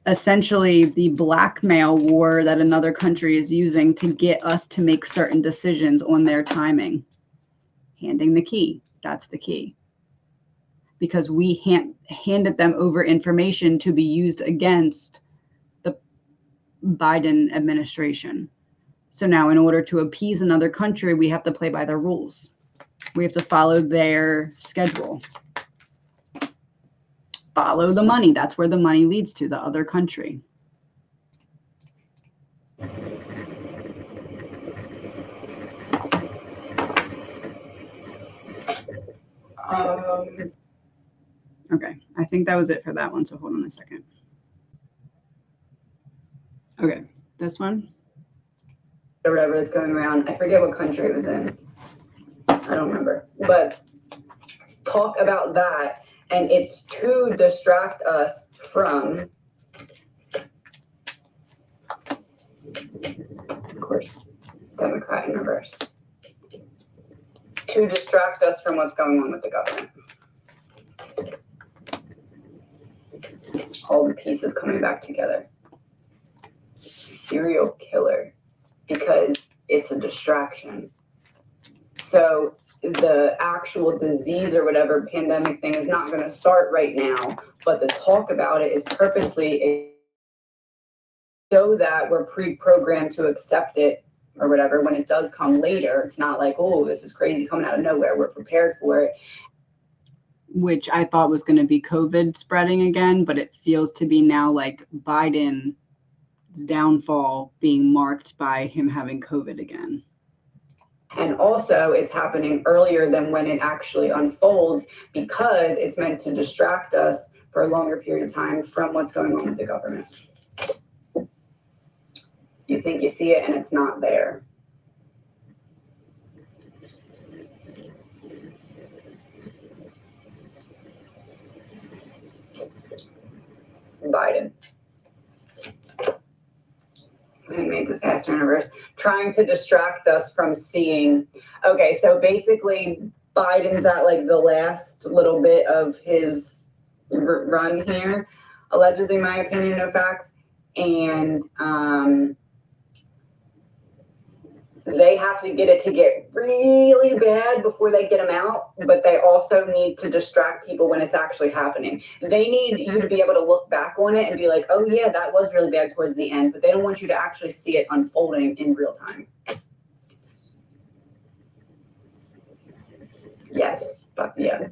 essentially the blackmail war that another country is using to get us to make certain decisions on their timing. Handing the key. That's the key. Because we handed them over information to be used against the Biden administration. So now in order to appease another country, we have to play by their rules. We have to follow their schedule. Follow the money. That's where the money leads to, the other country. Okay, I think that was it for that one, so hold on a second. Okay, this one? Or whatever that's going around. I forget what country it was in. I don't remember. But talk about that, and it's to distract us from, of course, Democrat in reverse. To distract us from what's going on with the government. All the pieces coming back together. Serial killer, because it's a distraction. So the actual disease or whatever pandemic thing is not going to start right now, but the talk about it is purposely so that we're pre-programmed to accept it or whatever when it does come later. It's not like, oh, this is crazy coming out of nowhere. We're prepared for it. which I thought was going to be COVID spreading again, but it feels to be now like Biden's downfall being marked by him having COVID again. And also, it's happening earlier than when it actually unfolds because it's meant to distract us for a longer period of time from what's going on with the government. You think you see it and it's not there. Biden. Handmaid's Disaster in reverse, trying to distract us from seeing. Okay, so basically Biden's at like the last little bit of his run here, allegedly, my opinion, no facts, and they have to get it to get really bad before they get him out, but they also need to distract people when it's actually happening. They need you to be able to look back on it and be like, oh yeah, that was really bad towards the end, but they don't want you to actually see it unfolding in real time. Yes, but yeah.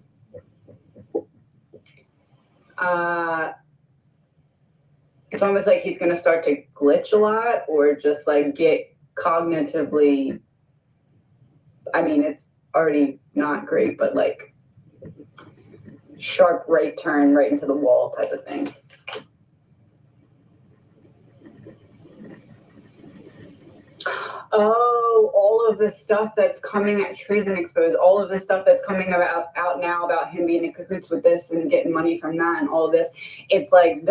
It's almost like he's going to start to glitch a lot or just like get cognitively, I mean, it's already not great, but like sharp right turn right into the wall type of thing. Oh, all of this stuff that's coming at Treason Exposed, all of this stuff that's coming out now about him being in cahoots with this and getting money from that and all of this, it's like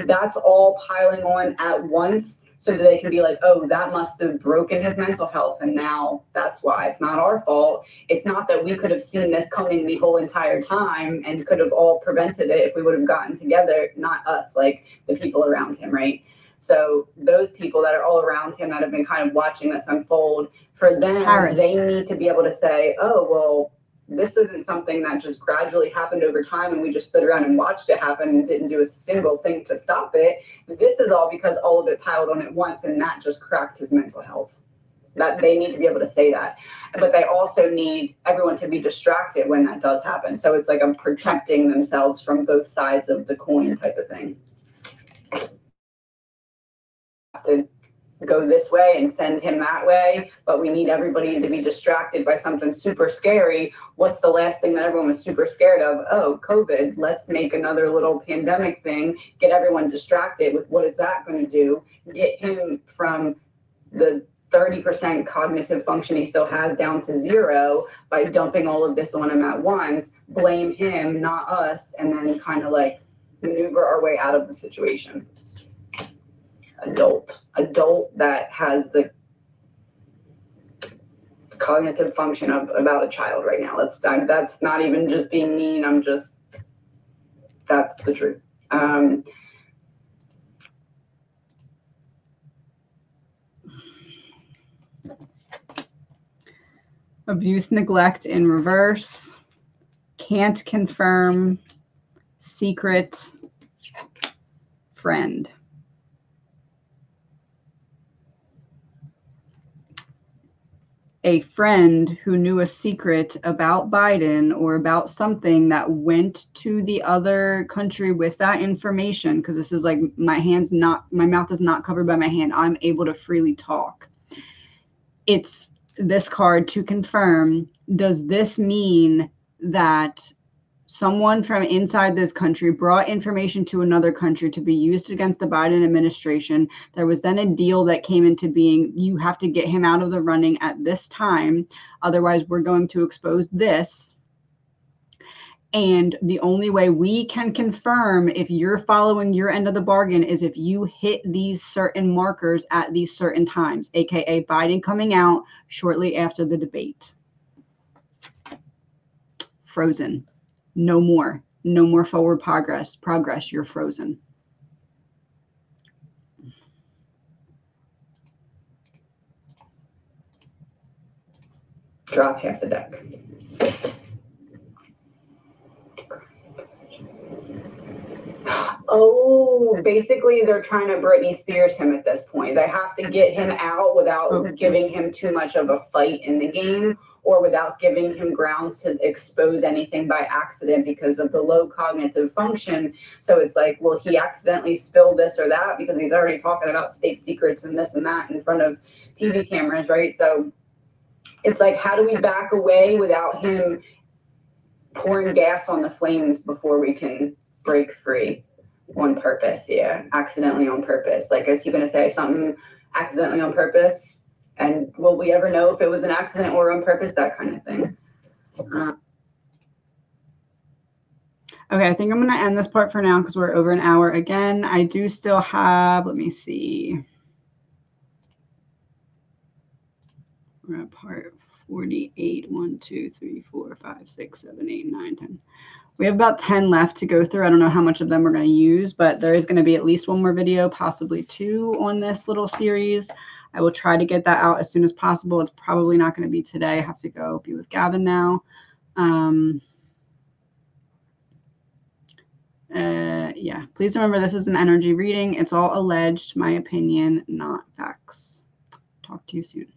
that's all piling on at once so that they can be like, oh, that must have broken his mental health, and now that's why. It's not our fault. It's not that we could have seen this coming the whole entire time and could have all prevented it if we would have gotten together, not us, like the people around him, right? So those people that are all around him that have been kind of watching this unfold, for them, Harris. They need to be able to say, oh, well, this wasn't something that just gradually happened over time and we just stood around and watched it happen and didn't do a single thing to stop it. This is all because all of it piled on at once and that just cracked his mental health. That they need to be able to say that. But they also need everyone to be distracted when that does happen. So it's like I'm protecting themselves from both sides of the coin type of thing. To go this way and send him that way, but we need everybody to be distracted by something super scary. What's the last thing that everyone was super scared of? Oh, COVID. Let's make another little pandemic thing, get everyone distracted with what is that going to do? Get him from the 30% cognitive function he still has down to 0 by dumping all of this on him at once, blame him, not us, and then kind of like maneuver our way out of the situation. Adult that has the cognitive function of about a child right now. That's not even just being mean. That's the truth. Abuse, neglect in reverse. Can't confirm. Secret. Friend. A friend who knew a secret about Biden or about something that went to the other country with that information, because this is like my mouth is not covered by my hand. I'm able to freely talk. It's this card to confirm. Does this mean that someone from inside this country brought information to another country to be used against the Biden administration? There was then a deal that came into being. You have to get him out of the running at this time. Otherwise, we're going to expose this. And the only way we can confirm if you're following your end of the bargain is if you hit these certain markers at these certain times, aka Biden coming out shortly after the debate. Frozen. No more forward progress. You're frozen. Drop half the deck. Oh, basically they're trying to Britney Spears him at this point. They have to get him out without giving him too much of a fight in the game, or without giving him grounds to expose anything by accident because of the low cognitive function. So it's like, will he accidentally spill this or that because he's already talking about state secrets and this and that in front of TV cameras, right? So it's like, how do we back away without him pouring gas on the flames before we can break free on purpose? Yeah, accidentally on purpose. Like, is he going to say something accidentally on purpose? And will we ever know if it was an accident or on purpose? That kind of thing. Okay, I think I'm going to end this part for now because we're over an hour again. I do still have, let me see. We're at part 48. 1, 2, 3, 4, 5, 6, 7, 8, 9, 10. We have about 10 left to go through. I don't know how much of them we're going to use, but there is going to be at least one more video, possibly 2 on this little series. I will try to get that out as soon as possible. It's probably not going to be today. I have to go be with Gavin now. Yeah, please remember this is an energy reading. It's all alleged, my opinion, not facts. Talk to you soon.